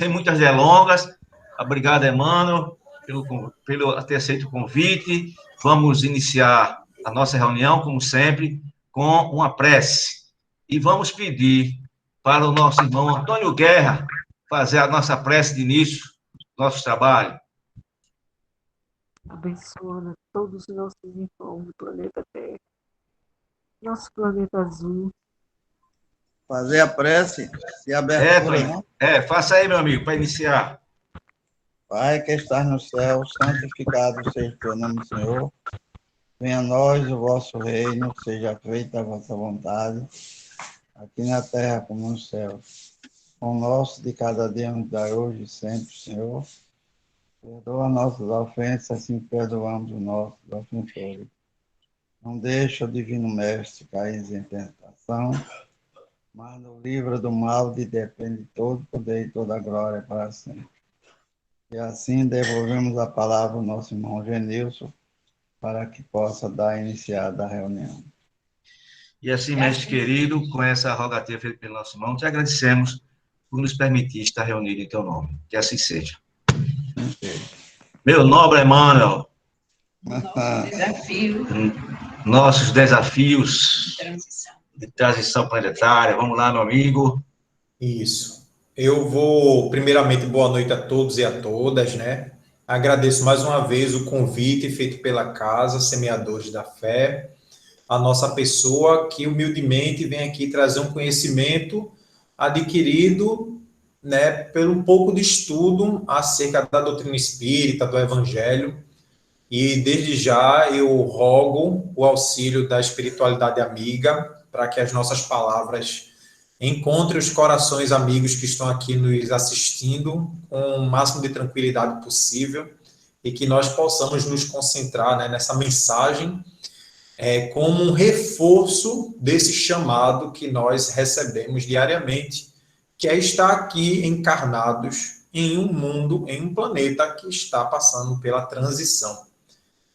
sem muitas delongas, obrigado, Emmanuel, pelo ter aceito o convite. Vamos iniciar a nossa reunião, como sempre, com uma prece. E vamos pedir para o nosso irmão Antônio Guerra fazer a nossa prece de início do nosso trabalho. Abençoa todos os nossos irmãos do planeta Terra, nosso planeta azul. Fazer a prece de abertura, né? Faça aí, meu amigo, para iniciar. Pai que estás no céu, santificado seja o teu nome, Senhor. Venha a nós o vosso reino, seja feita a vossa vontade, aqui na terra como no céu. O nosso de cada dia nos dá hoje e sempre, Senhor. Perdoa nossas ofensas, assim perdoamos os nossos ofensores. Não deixa o divino mestre cair em tentação, mas nos livra do mal, de depende todo poder e toda a glória para sempre. E assim devolvemos a palavra ao nosso irmão Genilson, para que possa dar iniciada a reunião. E assim, mestre querido, com essa rogativa feita pelo nosso irmão, te agradecemos por nos permitir estar reunido em teu nome. Que assim seja. Meu nobre Emmanuel, nossos desafios de transição planetária. Vamos lá, meu amigo. Isso. Eu vou, primeiramente, boa noite a todos e a todas, né? Agradeço mais uma vez o convite feito pela Casa Semeadores da Fé, a nossa pessoa que humildemente vem aqui trazer um conhecimento adquirido, né, pelo pouco de estudo acerca da doutrina espírita, do Evangelho, e desde já eu rogo o auxílio da espiritualidade amiga para que as nossas palavras encontrem os corações amigos que estão aqui nos assistindo com o máximo de tranquilidade possível e que nós possamos nos concentrar, né, nessa mensagem como um reforço desse chamado que nós recebemos diariamente, que é estar aqui encarnados em um mundo, em um planeta que está passando pela transição.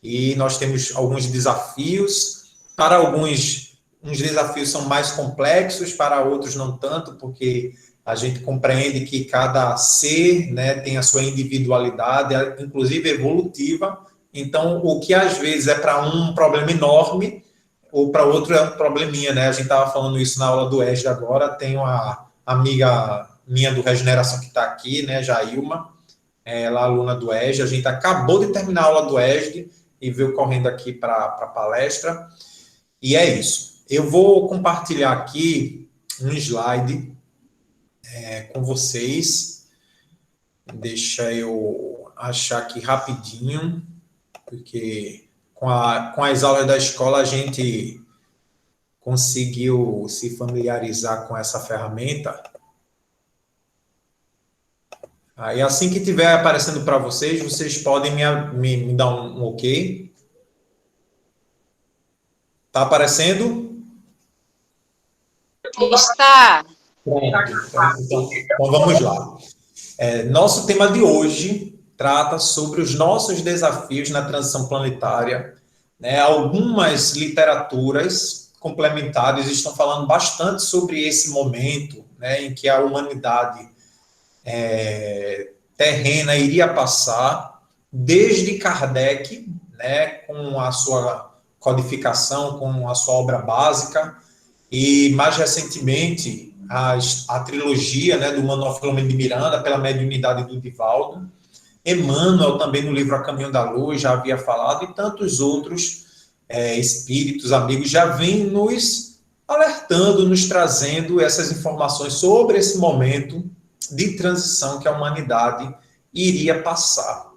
E nós temos alguns desafios, para alguns uns desafios são mais complexos, para outros não tanto, porque a gente compreende que cada ser, né, tem a sua individualidade, inclusive evolutiva. Então, o que às vezes é para um problema enorme, ou para outro é um probleminha, né? A gente estava falando isso na aula do ESD agora, tem uma amiga minha do Regeneração que está aqui, né, Jailma, ela é aluna do ESD, a gente acabou de terminar a aula do ESD e veio correndo aqui para a palestra, e é isso. Eu vou compartilhar aqui um slide com vocês, deixa eu achar aqui rapidinho, porque com as aulas da escola a gente conseguiu se familiarizar com essa ferramenta. Aí assim que estiver aparecendo para vocês, vocês podem me dar um ok. Está aparecendo? Está. Pronto. Então vamos lá. Nosso tema de hoje trata sobre os nossos desafios na transição planetária. Né? Algumas literaturas complementares estão falando bastante sobre esse momento, né, em que a humanidade terrena iria passar, desde Kardec, né, com a sua codificação, com a sua obra básica, e mais recentemente a trilogia, né, do Manuel Filomeno de Miranda, pela mediunidade do Divaldo, Emmanuel também no livro A Caminho da Luz já havia falado, e tantos outros espíritos, amigos, já vêm nos alertando, nos trazendo essas informações sobre esse momento de transição que a humanidade iria passar.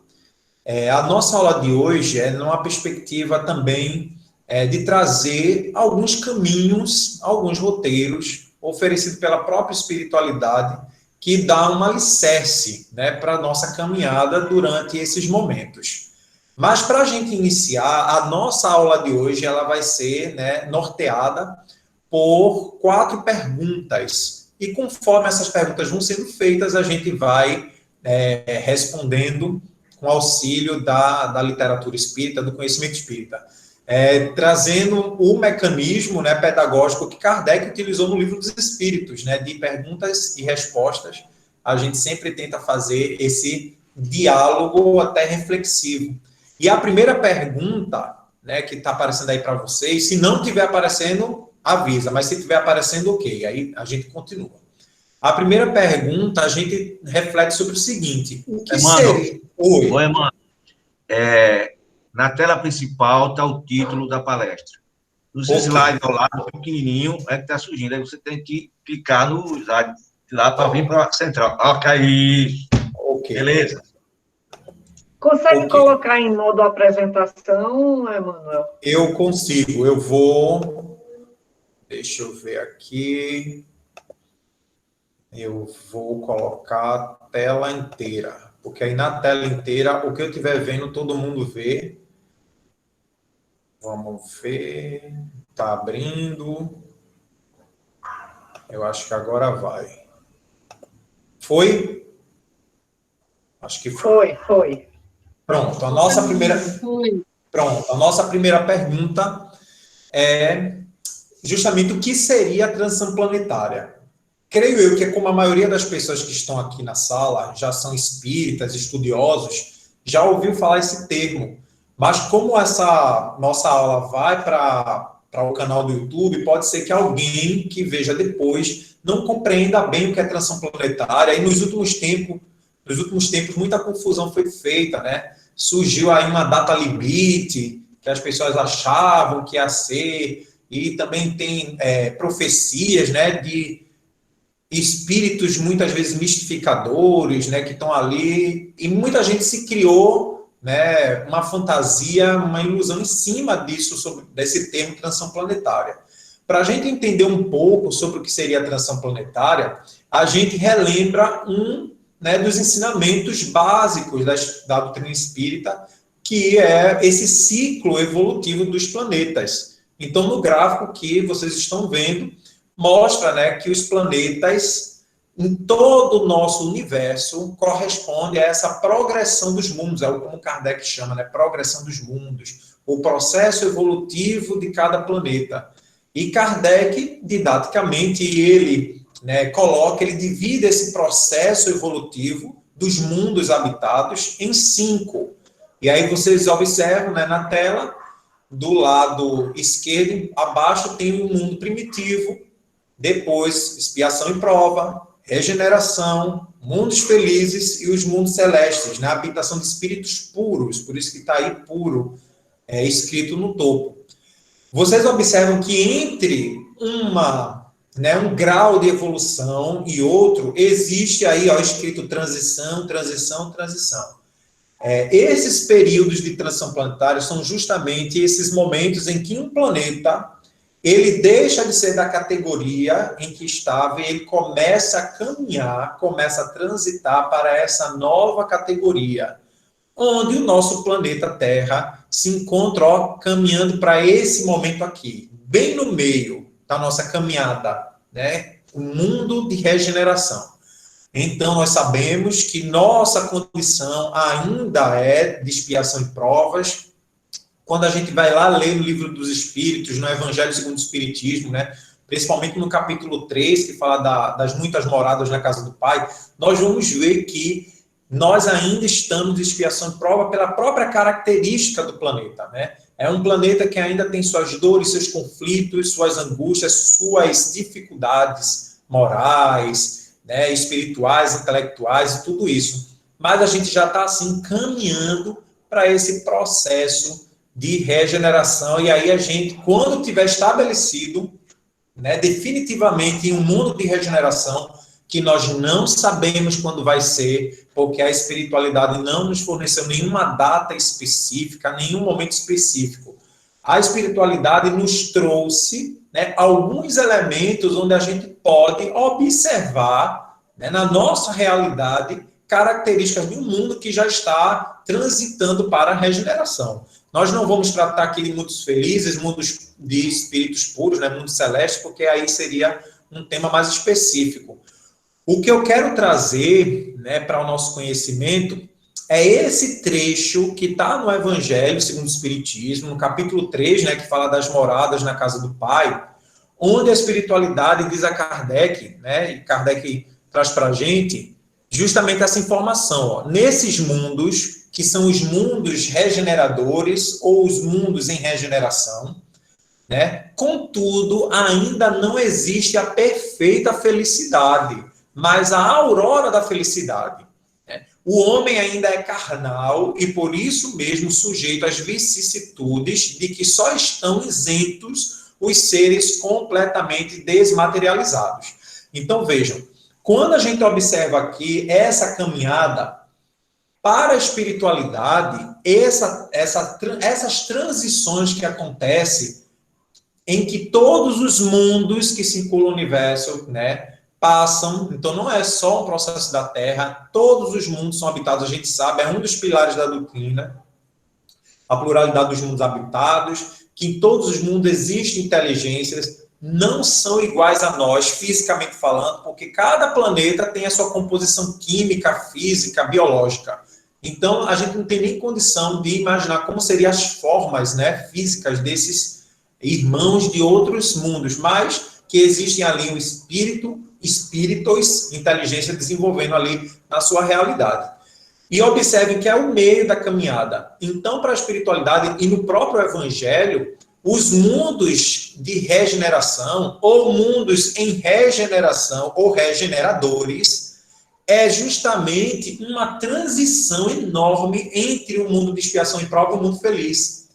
A nossa aula de hoje é numa perspectiva também de trazer alguns caminhos, alguns roteiros oferecidos pela própria espiritualidade que dá um alicerce, né, para a nossa caminhada durante esses momentos. Mas para a gente iniciar, a nossa aula de hoje ela vai ser, né, norteada por 4 perguntas. E conforme essas perguntas vão sendo feitas, a gente vai respondendo com auxílio da literatura espírita, do conhecimento espírita. Trazendo o mecanismo, né, pedagógico que Kardec utilizou no Livro dos Espíritos, né, de perguntas e respostas, a gente sempre tenta fazer esse diálogo até reflexivo. E a primeira pergunta, né, que está aparecendo aí para vocês, se não estiver aparecendo, avisa, mas se estiver aparecendo, ok, aí a gente continua. A primeira pergunta, a gente reflete sobre o seguinte, o que seria... Oi, Emmanuel. Na tela principal está o título da palestra. Nos slides ao lado, pequenininho, é que está surgindo. Aí você tem que clicar no slide lá para vir para a central. Ok. Beleza. Consegue colocar em modo apresentação, Emmanuel? Eu consigo. Eu vou... Deixa eu ver aqui. Eu vou colocar a tela inteira. Porque aí na tela inteira, o que eu estiver vendo, todo mundo vê. Vamos ver. Está abrindo. Eu acho que agora vai. Foi? Acho que foi. Foi. Pronto, a nossa primeira pergunta é justamente o que seria a transição planetária. Creio eu que, como a maioria das pessoas que estão aqui na sala já são espíritas, estudiosos, já ouviu falar esse termo. Mas como essa nossa aula vai para o canal do YouTube, pode ser que alguém que veja depois não compreenda bem o que é transição planetária. E nos últimos tempos, muita confusão foi feita, né? Surgiu aí uma data limite, que as pessoas achavam que ia ser, e também tem profecias, né, de espíritos muitas vezes mistificadores, né, que estão ali, e muita gente se criou, né, uma fantasia, uma ilusão em cima disso, desse termo transição planetária. Para a gente entender um pouco sobre o que seria a transição planetária, a gente relembra dos ensinamentos básicos da doutrina espírita, que é esse ciclo evolutivo dos planetas. Então, no gráfico que vocês estão vendo, mostra, né, que os planetas, em todo o nosso universo, correspondem a essa progressão dos mundos, é como Kardec chama, né, progressão dos mundos, o processo evolutivo de cada planeta. E Kardec, didaticamente, ele ele divide esse processo evolutivo dos mundos habitados em 5. E aí vocês observam, né, na tela, do lado esquerdo, abaixo tem o mundo primitivo, depois expiação e prova, regeneração, mundos felizes e os mundos celestes, né, a habitação de espíritos puros, por isso que está aí puro, escrito no topo. Vocês observam que entre um grau de evolução e outro, existe aí, escrito transição, transição, transição. Esses períodos de transição planetária são justamente esses momentos em que um planeta, ele deixa de ser da categoria em que estava e ele começa a caminhar, começa a transitar para essa nova categoria, onde o nosso planeta Terra se encontra, caminhando para esse momento aqui, bem no meio da nossa caminhada, né? O mundo de regeneração. Então, nós sabemos que nossa condição ainda é de expiação e provas. Quando a gente vai lá ler o Livro dos Espíritos, no Evangelho segundo o Espiritismo, né? Principalmente no capítulo 3, que fala das muitas moradas na casa do Pai, nós vamos ver que nós ainda estamos de expiação e prova pela própria característica do planeta, né? É um planeta que ainda tem suas dores, seus conflitos, suas angústias, suas dificuldades morais, né, espirituais, intelectuais e tudo isso. Mas a gente já está, assim, caminhando para esse processo de regeneração. E aí a gente, quando tiver estabelecido, né, definitivamente em um mundo de regeneração, que nós não sabemos quando vai ser, porque a espiritualidade não nos forneceu nenhuma data específica, nenhum momento específico. A espiritualidade nos trouxe, né, alguns elementos onde a gente pode observar, né, na nossa realidade, características de um mundo que já está transitando para a regeneração. Nós não vamos tratar aqui de mundos felizes, mundos de espíritos puros, né, mundos celestes, porque aí seria um tema mais específico. O que eu quero trazer, né, para o nosso conhecimento é esse trecho que está no Evangelho segundo o Espiritismo, no capítulo 3, né, que fala das moradas na casa do Pai, onde a espiritualidade diz a Kardec, né, e Kardec traz para a gente, justamente essa informação. Ó. Nesses mundos, que são os mundos regeneradores ou os mundos em regeneração, né? Contudo, ainda não existe a perfeita felicidade, mas a aurora da felicidade. Né? O homem ainda é carnal e, por isso mesmo, sujeito às vicissitudes de que só estão isentos os seres completamente desmaterializados. Então, vejam, quando a gente observa aqui essa caminhada para a espiritualidade, essas transições que acontecem, em que todos os mundos que circulam o universo, né, passam, então não é só um processo da Terra, todos os mundos são habitados, a gente sabe, é um dos pilares da doutrina, a pluralidade dos mundos habitados, que em todos os mundos existem inteligências, não são iguais a nós, fisicamente falando, porque cada planeta tem a sua composição química, física, biológica. Então, a gente não tem nem condição de imaginar como seriam as formas, né, físicas desses irmãos de outros mundos, mas que existem ali um espírito, espíritos, inteligência desenvolvendo ali na sua realidade. E observem que é o meio da caminhada. Então, para a espiritualidade e no próprio evangelho, os mundos de regeneração, ou mundos em regeneração, ou regeneradores, é justamente uma transição enorme entre o mundo de expiação e prova e o mundo feliz.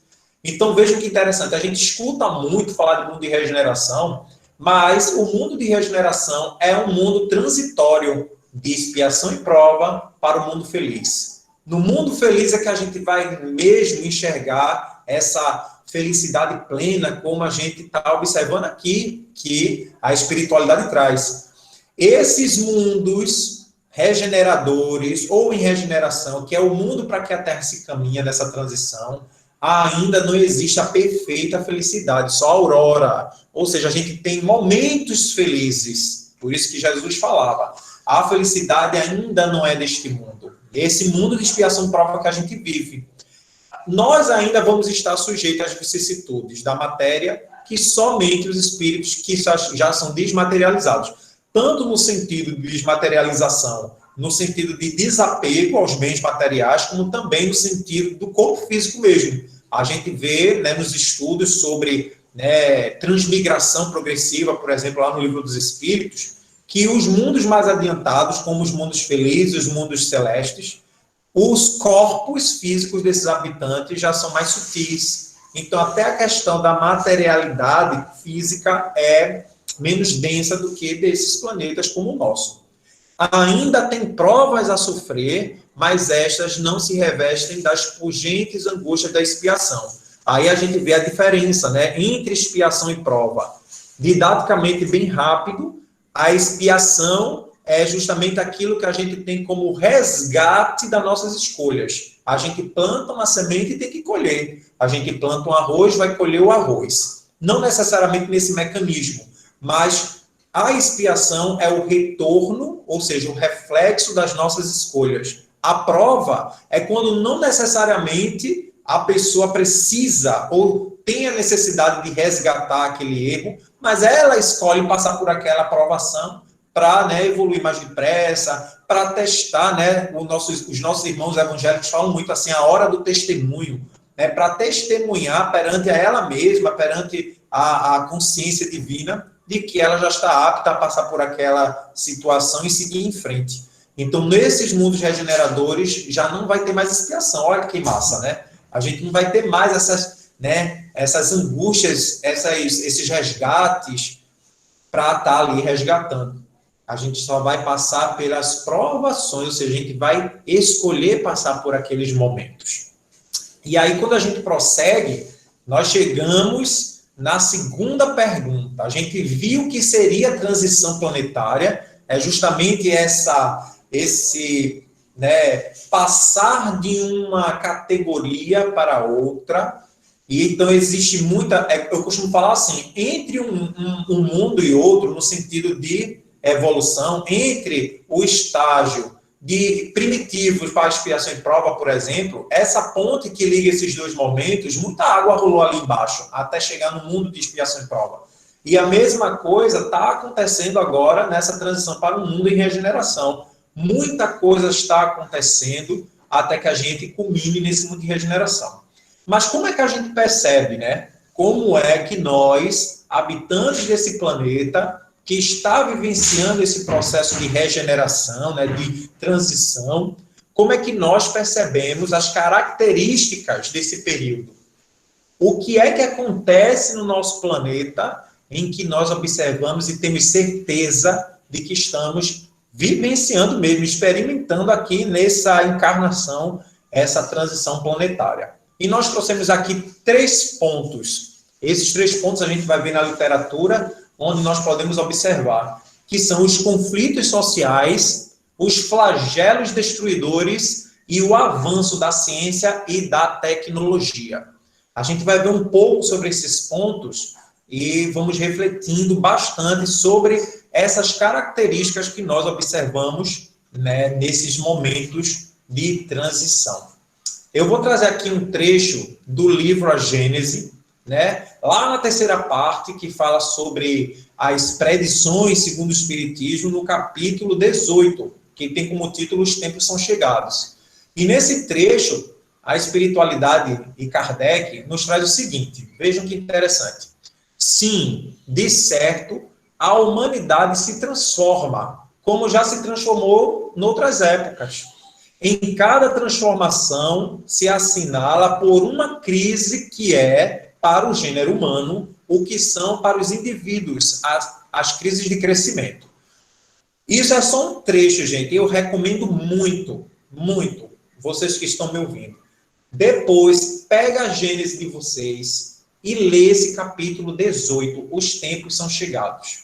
Então, vejam que interessante, a gente escuta muito falar de mundo de regeneração, mas o mundo de regeneração é um mundo transitório de expiação e prova para o mundo feliz. No mundo feliz é que a gente vai mesmo enxergar essa felicidade plena, como a gente está observando aqui, que a espiritualidade traz. Esses mundos regeneradores ou em regeneração, que é o mundo para que a Terra se caminha nessa transição, ainda não existe a perfeita felicidade, só a aurora. Ou seja, a gente tem momentos felizes. Por isso que Jesus falava, a felicidade ainda não é deste mundo. Esse mundo de expiação prova que a gente vive. Nós ainda vamos estar sujeitos às vicissitudes da matéria que somente os espíritos que já são desmaterializados. Tanto no sentido de desmaterialização, no sentido de desapego aos bens materiais, como também no sentido do corpo físico mesmo. A gente vê, né, nos estudos sobre, né, transmigração progressiva, por exemplo, lá no Livro dos Espíritos, que os mundos mais adiantados, como os mundos felizes, os mundos celestes, os corpos físicos desses habitantes já são mais sutis. Então, até a questão da materialidade física é menos densa do que desses planetas como o nosso. Ainda tem provas a sofrer, mas estas não se revestem das pungentes angústias da expiação. Aí a gente vê a diferença, né, entre expiação e prova. Didaticamente, bem rápido, a expiação é justamente aquilo que a gente tem como resgate das nossas escolhas. A gente planta uma semente e tem que colher. A gente planta um arroz, vai colher o arroz. Não necessariamente nesse mecanismo, mas a expiação é o retorno, ou seja, o reflexo das nossas escolhas. A prova é quando não necessariamente a pessoa precisa ou tem a necessidade de resgatar aquele erro, mas ela escolhe passar por aquela provação para, né, evoluir mais depressa, para testar, né, os nossos irmãos evangélicos falam muito assim, a hora do testemunho, né, para testemunhar perante a ela mesma, perante a consciência divina, de que ela já está apta a passar por aquela situação e seguir em frente. Então, nesses mundos regeneradores, já não vai ter mais expiação. Olha que massa, né? A gente não vai ter mais essas, né, essas angústias, esses resgates para estar ali resgatando. A gente só vai passar pelas provações, ou seja, a gente vai escolher passar por aqueles momentos. E aí, quando a gente prossegue, nós chegamos na segunda pergunta. A gente viu que seria a transição planetária, é justamente esse, né, passar de uma categoria para outra. E então existe muita, eu costumo falar assim, entre um mundo e outro, no sentido de evolução, entre o estágio de primitivos para expiação e prova, por exemplo, essa ponte que liga esses dois momentos, muita água rolou ali embaixo, até chegar no mundo de expiação e prova. E a mesma coisa está acontecendo agora nessa transição para o mundo em regeneração. muita coisa está acontecendo até que a gente culmine nesse mundo de regeneração. Mas como é que a gente percebe, né? Como é que nós, habitantes desse planeta, que está vivenciando esse processo de regeneração, né, de transição, como é que nós percebemos as características desse período? O que é que acontece no nosso planeta em que nós observamos e temos certeza de que estamos vivenciando mesmo, experimentando aqui nessa encarnação, essa transição planetária? E nós trouxemos aqui 3 pontos. Esses 3 pontos a gente vai ver na literatura, onde nós podemos observar que são os conflitos sociais, os flagelos destruidores e o avanço da ciência e da tecnologia. A gente vai ver um pouco sobre esses pontos e vamos refletindo bastante sobre essas características que nós observamos, né, nesses momentos de transição. Eu vou trazer aqui um trecho do livro A Gênese, né, lá na 3ª parte, que fala sobre as predições segundo o Espiritismo, no capítulo 18, que tem como título Os Tempos São Chegados. E nesse trecho, a espiritualidade e Kardec nos traz o seguinte, vejam que interessante. Sim, de certo, a humanidade se transforma, como já se transformou em outras épocas. Em cada transformação se assinala por uma crise que é, para o gênero humano, o que são para os indivíduos, as crises de crescimento. Isso é só um trecho, gente. Eu recomendo muito, muito, vocês que estão me ouvindo. Depois, pega a Gênese de vocês e lê esse capítulo 18, Os Tempos São Chegados.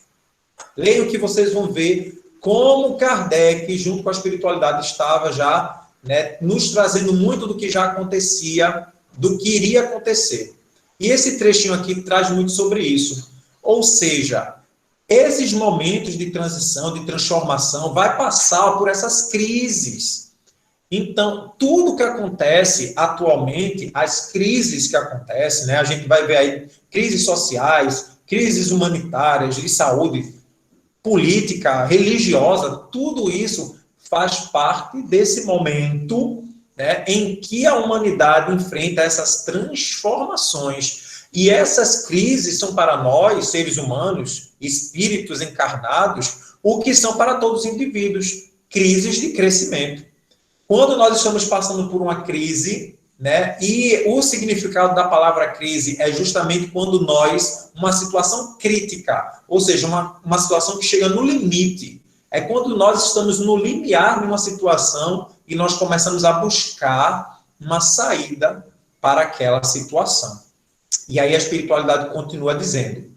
Leiam que vocês vão ver como Kardec, junto com a espiritualidade, estava já, né, nos trazendo muito do que já acontecia, do que iria acontecer. E esse trechinho aqui traz muito sobre isso. Ou seja, esses momentos de transição, de transformação, vai passar por essas crises. Então, tudo que acontece atualmente, as crises que acontecem, né, a gente vai ver aí crises sociais, crises humanitárias, de saúde, política, religiosa, tudo isso faz parte desse momento, né, em que a humanidade enfrenta essas transformações. E essas crises são para nós, seres humanos, espíritos encarnados, o que são para todos os indivíduos, crises de crescimento. Quando nós estamos passando por uma crise, né, e o significado da palavra crise é justamente quando nós, uma situação crítica, ou seja, uma situação que chega no limite, é quando nós estamos no limiar de uma situação e nós começamos a buscar uma saída para aquela situação. E aí a espiritualidade continua dizendo,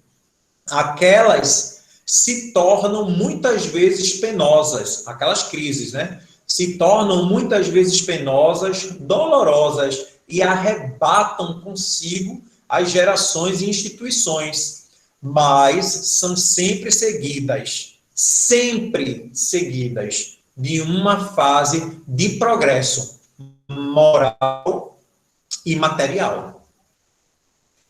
aquelas se tornam muitas vezes penosas, aquelas crises, né? Se tornam muitas vezes penosas, dolorosas e arrebatam consigo as gerações e instituições, mas são sempre seguidas de uma fase de progresso moral e material.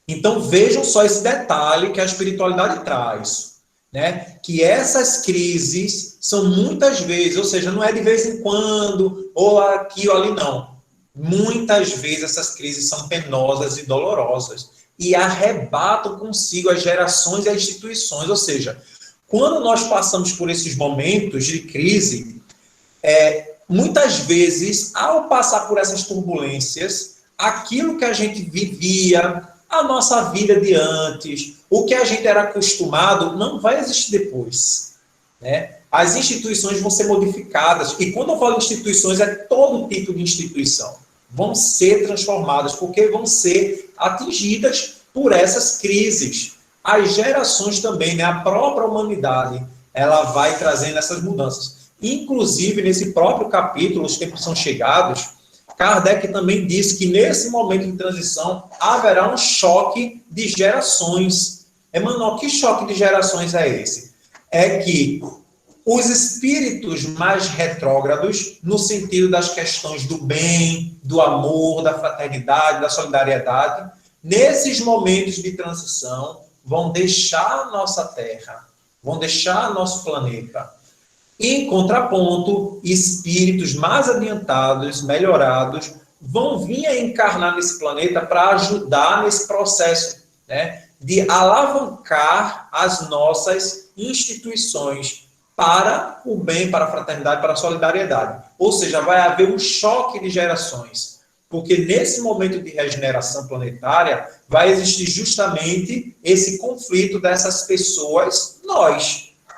Então vejam só esse detalhe que a espiritualidade traz, né? Que essas crises são muitas vezes, ou seja, não é de vez em quando, ou aqui ou ali, não. Muitas vezes essas crises são penosas e dolorosas e arrebatam consigo as gerações e as instituições, ou seja, quando nós passamos por esses momentos de crise, muitas vezes, ao passar por essas turbulências, aquilo que a gente vivia, a nossa vida de antes, o que a gente era acostumado, não vai existir depois, né? As instituições vão ser modificadas, e quando eu falo instituições, é todo tipo de instituição. Vão ser transformadas, porque vão ser atingidas por essas crises. As gerações também, né? A própria humanidade, ela vai trazendo essas mudanças. Inclusive, nesse próprio capítulo, Os Tempos São Chegados, Kardec também disse que nesse momento de transição haverá um choque de gerações. Emmanuel, que choque de gerações é esse? É que os espíritos mais retrógrados, no sentido das questões do bem, do amor, da fraternidade, da solidariedade, nesses momentos de transição, vão deixar a nossa Terra, vão deixar nosso planeta. E, em contraponto, espíritos mais adiantados, melhorados, vão vir a encarnar nesse planeta para ajudar nesse processo, né, de alavancar as nossas instituições para o bem, para a fraternidade, para a solidariedade. Ou seja, vai haver um choque de gerações, porque nesse momento de regeneração planetária vai existir justamente esse conflito dessas pessoas,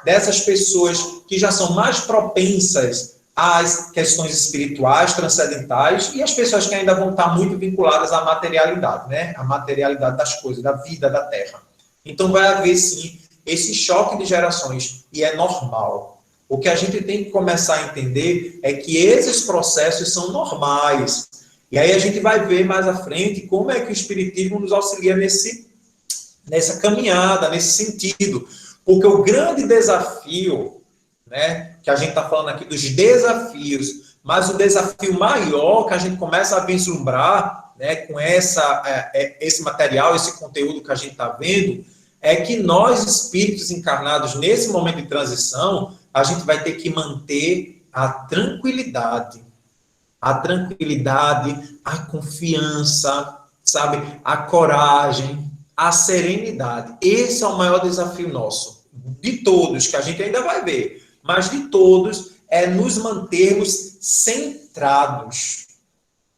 dessas pessoas que já são mais propensas às questões espirituais, transcendentais, e as pessoas que ainda vão estar muito vinculadas à materialidade, né? A materialidade das coisas, da vida, da Terra. Então vai haver, sim, esse choque de gerações, e é normal. O que a gente tem que começar a entender é que esses processos são normais. E aí a gente vai ver mais à frente como é que o Espiritismo nos auxilia nessa caminhada, nesse sentido. Porque o grande desafio, né, que a gente está falando aqui dos desafios, mas o desafio maior que a gente começa a vislumbrar, né, com esse material, esse conteúdo que a gente está vendo, é que nós, espíritos encarnados, nesse momento de transição, a gente vai ter que manter a tranquilidade, a confiança, sabe, a coragem, a serenidade. Esse é o maior desafio nosso, de todos, que a gente ainda vai ver, mas de todos, é nos mantermos centrados,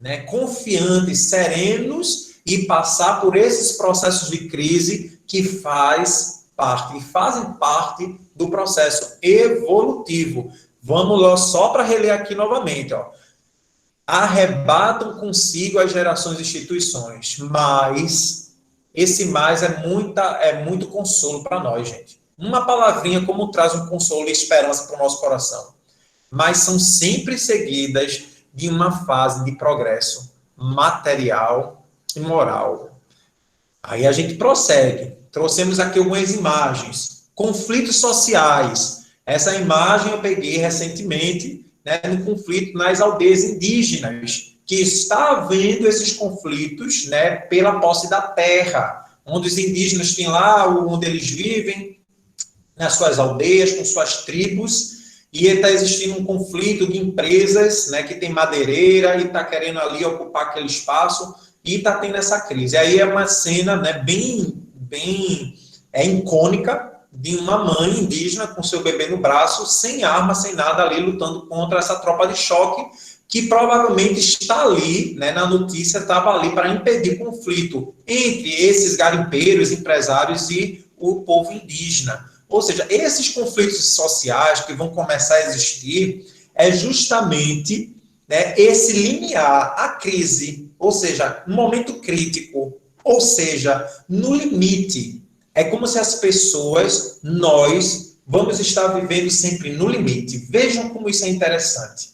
né, confiantes, serenos, e passar por esses processos de crise que fazem parte do processo evolutivo. Vamos lá, só para reler aqui novamente, ó. Arrebatam consigo as gerações e instituições, mas esse mais é muito consolo para nós, gente. Uma palavrinha como traz um consolo e esperança para o nosso coração, mas são sempre seguidas de uma fase de progresso material e moral. Aí a gente prossegue. Trouxemos aqui algumas imagens. Conflitos sociais. Essa imagem eu peguei recentemente, né, no conflito nas aldeias indígenas, que está havendo esses conflitos, né, pela posse da terra, onde os indígenas têm lá onde eles vivem, nas suas aldeias, com suas tribos, e está existindo um conflito de empresas, né, que tem madeireira e está querendo ali ocupar aquele espaço, e está tendo essa crise. Aí é uma cena, né, bem icônica, de uma mãe indígena com seu bebê no braço, sem arma, sem nada ali, lutando contra essa tropa de choque, que provavelmente está ali, né, na notícia, estava ali para impedir conflito entre esses garimpeiros, empresários e o povo indígena. Ou seja, esses conflitos sociais que vão começar a existir é justamente, né, esse limiar, a crise, ou seja, um momento crítico, ou seja, no limite. É como se as pessoas, nós, vamos estar vivendo sempre no limite. Vejam como isso é interessante.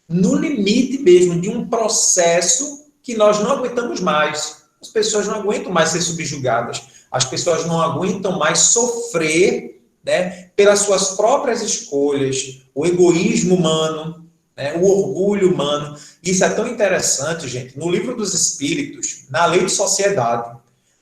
No limite mesmo de um processo que nós não aguentamos mais. As pessoas não aguentam mais ser subjugadas. As pessoas não aguentam mais sofrer, né, pelas suas próprias escolhas, o egoísmo humano, né, o orgulho humano. Isso é tão interessante, gente. No Livro dos Espíritos, na Lei de Sociedade,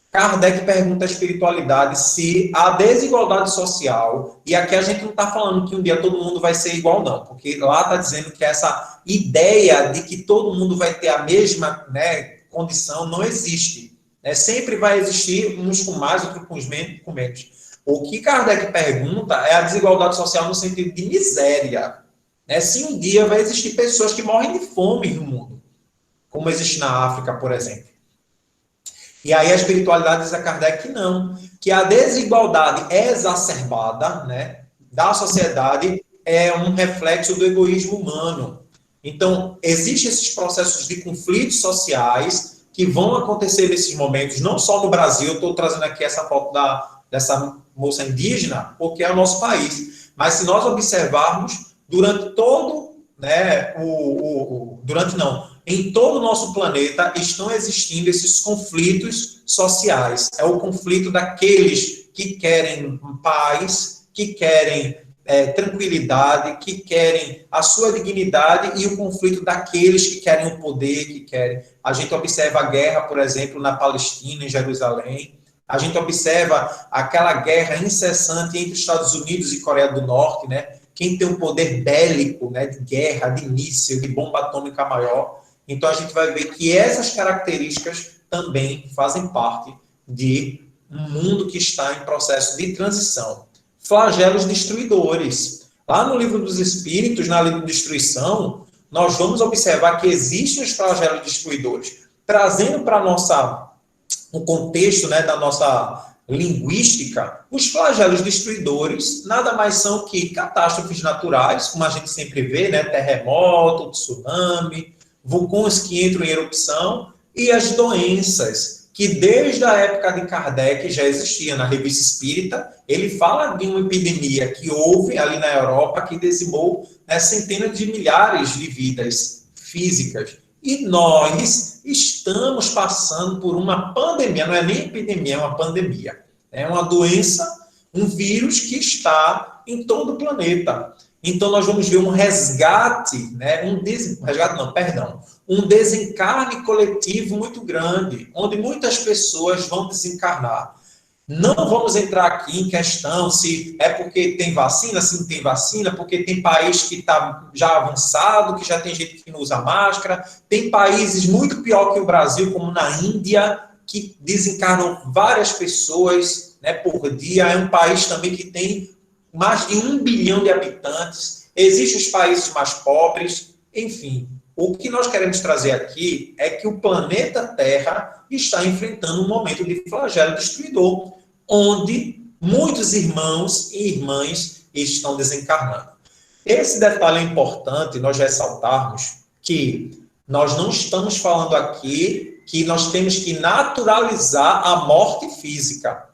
Kardec pergunta à espiritualidade se a desigualdade social, e aqui a gente não está falando que um dia todo mundo vai ser igual, não, porque lá está dizendo que essa ideia de que todo mundo vai ter a mesma, né, condição não existe. Né? Sempre vai existir uns com mais, outros com menos. O que Kardec pergunta é a desigualdade social no sentido de miséria. Né? Se um dia vai existir pessoas que morrem de fome no mundo, como existe na África, por exemplo. E aí a espiritualidade diz a Kardec que não, que a desigualdade exacerbada, né, da sociedade é um reflexo do egoísmo humano. Então, existem esses processos de conflitos sociais que vão acontecer nesses momentos, não só no Brasil. Eu estou trazendo aqui essa foto dessa moça indígena, porque é o nosso país. Mas se nós observarmos, durante todo, né, em todo o nosso planeta estão existindo esses conflitos sociais. É o conflito daqueles que querem paz, que querem tranquilidade, que querem a sua dignidade, e o conflito daqueles que querem o poder, que querem. A gente observa a guerra, por exemplo, na Palestina, em Jerusalém. A gente observa aquela guerra incessante entre Estados Unidos e Coreia do Norte, né, quem tem um poder bélico, né, de guerra, de míssil, de bomba atômica maior. Então, a gente vai ver que essas características também fazem parte de um mundo que está em processo de transição. Flagelos destruidores. Lá no Livro dos Espíritos, na Lei de Destruição, nós vamos observar que existem os flagelos destruidores, trazendo para o contexto, né, da nossa linguística. Os flagelos destruidores nada mais são que catástrofes naturais, como a gente sempre vê, né, terremoto, tsunami, vulcões que entram em erupção, e as doenças, que desde a época de Kardec já existia. Na Revista Espírita, ele fala de uma epidemia que houve ali na Europa, que dizimou, né, centenas de milhares de vidas físicas. E nós estamos passando por uma pandemia, não é nem epidemia, é uma pandemia. É uma doença, um vírus que está em todo o planeta. Então, nós vamos ver um resgate, né, um desencarne coletivo muito grande, onde muitas pessoas vão desencarnar. Não vamos entrar aqui em questão se é porque tem vacina, se não tem vacina, porque tem país que está já avançado, que já tem gente que não usa máscara, tem países muito pior que o Brasil, como na Índia, que desencarnam várias pessoas, né, por dia. É um país também que tem mais de 1 bilhão de habitantes. Existem os países mais pobres, enfim. O que nós queremos trazer aqui é que o planeta Terra está enfrentando um momento de flagelo destruidor, onde muitos irmãos e irmãs estão desencarnando. Esse detalhe é importante nós ressaltarmos, que nós não estamos falando aqui que nós temos que naturalizar a morte física,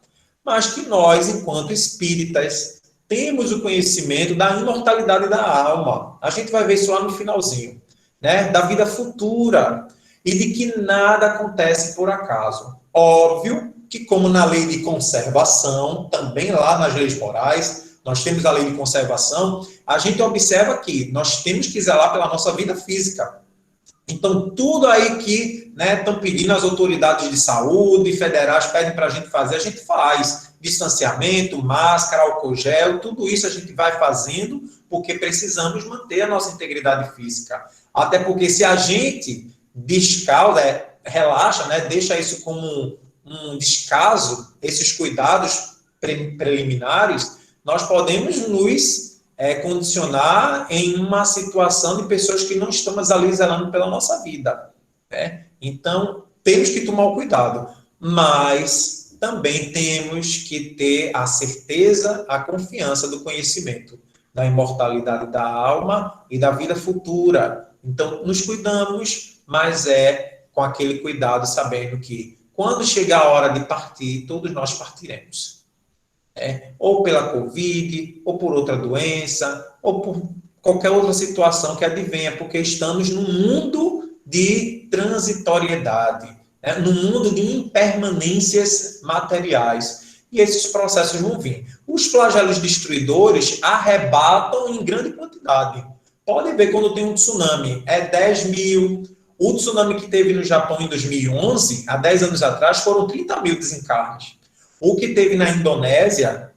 mas que nós, enquanto espíritas, temos o conhecimento da imortalidade da alma. A gente vai ver isso lá no finalzinho, né? Da vida futura, e de que nada acontece por acaso. Óbvio que, como na lei de conservação, também lá nas leis morais, nós temos a lei de conservação, a gente observa que nós temos que zelar pela nossa vida física. Então, tudo aí que, né, estão pedindo as autoridades de saúde federais, pedem para a gente faz. Distanciamento, máscara, álcool gel, tudo isso a gente vai fazendo porque precisamos manter a nossa integridade física. Até porque se a gente descausa, relaxa, né, deixa isso como um descaso, esses cuidados preliminares, nós podemos nos condicionar em uma situação de pessoas que não estamos ali zelando pela nossa vida, né? Então, temos que tomar o cuidado, mas também temos que ter a certeza, a confiança do conhecimento, da imortalidade da alma e da vida futura. Então, nos cuidamos, mas com aquele cuidado, sabendo que quando chegar a hora de partir, todos nós partiremos. Ou pela Covid, ou por outra doença, ou por qualquer outra situação que advenha, porque estamos num mundo de transitoriedade, num mundo de impermanências materiais. E esses processos vão vir. Os flagelos destruidores arrebatam em grande quantidade. Pode ver quando tem um tsunami, 10 mil. O tsunami que teve no Japão em 2011, há 10 anos atrás, foram 30 mil desencarnes. O que teve na Indonésia,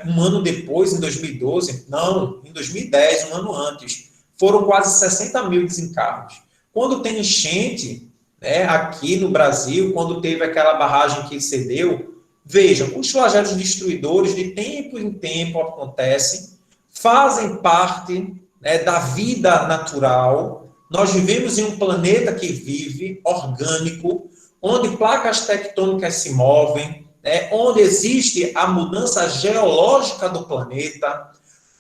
um ano depois, em 2012, não, em 2010, um ano antes, foram quase 60 mil desencarnes. Quando tem enchente, aqui no Brasil, quando teve aquela barragem que cedeu, vejam, os flagelos destruidores de tempo em tempo acontecem, fazem parte, da vida natural. Nós vivemos em um planeta que vive, orgânico, onde placas tectônicas se movem, onde existe a mudança geológica do planeta,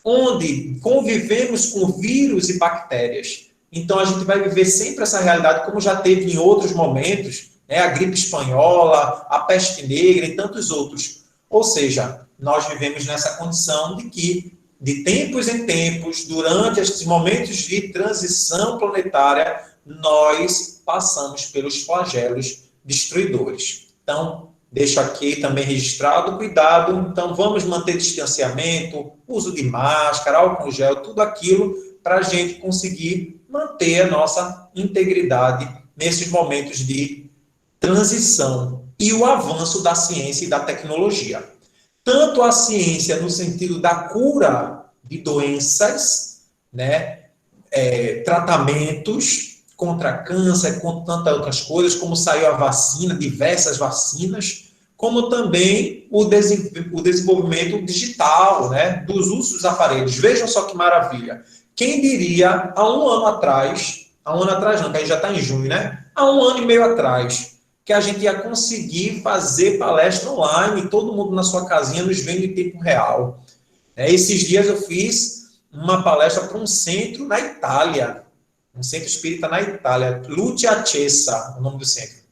onde convivemos com vírus e bactérias. Então, a gente vai viver sempre essa realidade, como já teve em outros momentos, a gripe espanhola, a peste negra e tantos outros. Ou seja, nós vivemos nessa condição de que, de tempos em tempos, durante esses momentos de transição planetária, nós passamos pelos flagelos destruidores. Então, deixo aqui também registrado, cuidado. Então, vamos manter distanciamento, uso de máscara, álcool gel, tudo aquilo para a gente conseguir manter a nossa integridade nesses momentos de transição e o avanço da ciência e da tecnologia. Tanto a ciência no sentido da cura de doenças, né, tratamentos contra câncer, contra tantas outras coisas, como saiu a vacina, diversas vacinas, como também o desenvolvimento digital, né, dos usos dos aparelhos. Vejam só que maravilha. Quem diria, há um ano atrás não, que aí já está em junho, né? Há um ano e meio atrás, que a gente ia conseguir fazer palestra online, todo mundo na sua casinha, nos vendo em tempo real. Esses dias eu fiz uma palestra para um centro na Itália, um centro espírita na Itália, Luce Acesa, o nome do centro.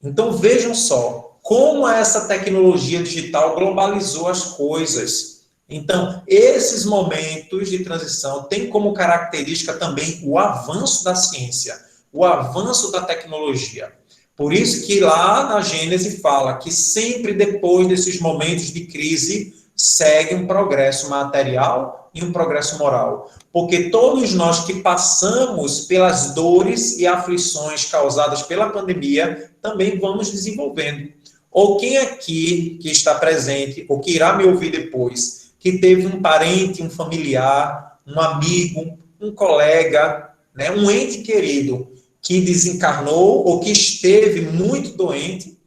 Então vejam só, como essa tecnologia digital globalizou as coisas. Então, esses momentos de transição têm como característica também o avanço da ciência, o avanço da tecnologia. Por isso que lá na Gênesis fala que sempre depois desses momentos de crise segue um progresso material e um progresso moral. Porque todos nós que passamos pelas dores e aflições causadas pela pandemia também vamos desenvolvendo. Ou quem aqui que está presente, ou que irá me ouvir depois, que teve um parente, um familiar, um amigo, um colega, né, um ente querido que desencarnou ou que esteve muito doente,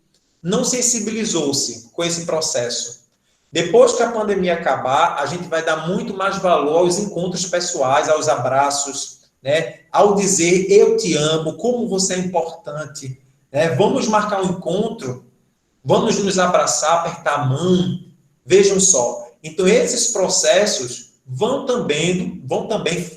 não sensibilizou-se com esse processo. Depois que a pandemia acabar, a gente vai dar muito mais valor aos encontros pessoais, aos abraços, né, ao dizer eu te amo, como você é importante. Né? Vamos marcar um encontro, vamos nos abraçar, apertar a mão. Vejam só. Então, esses processos vão também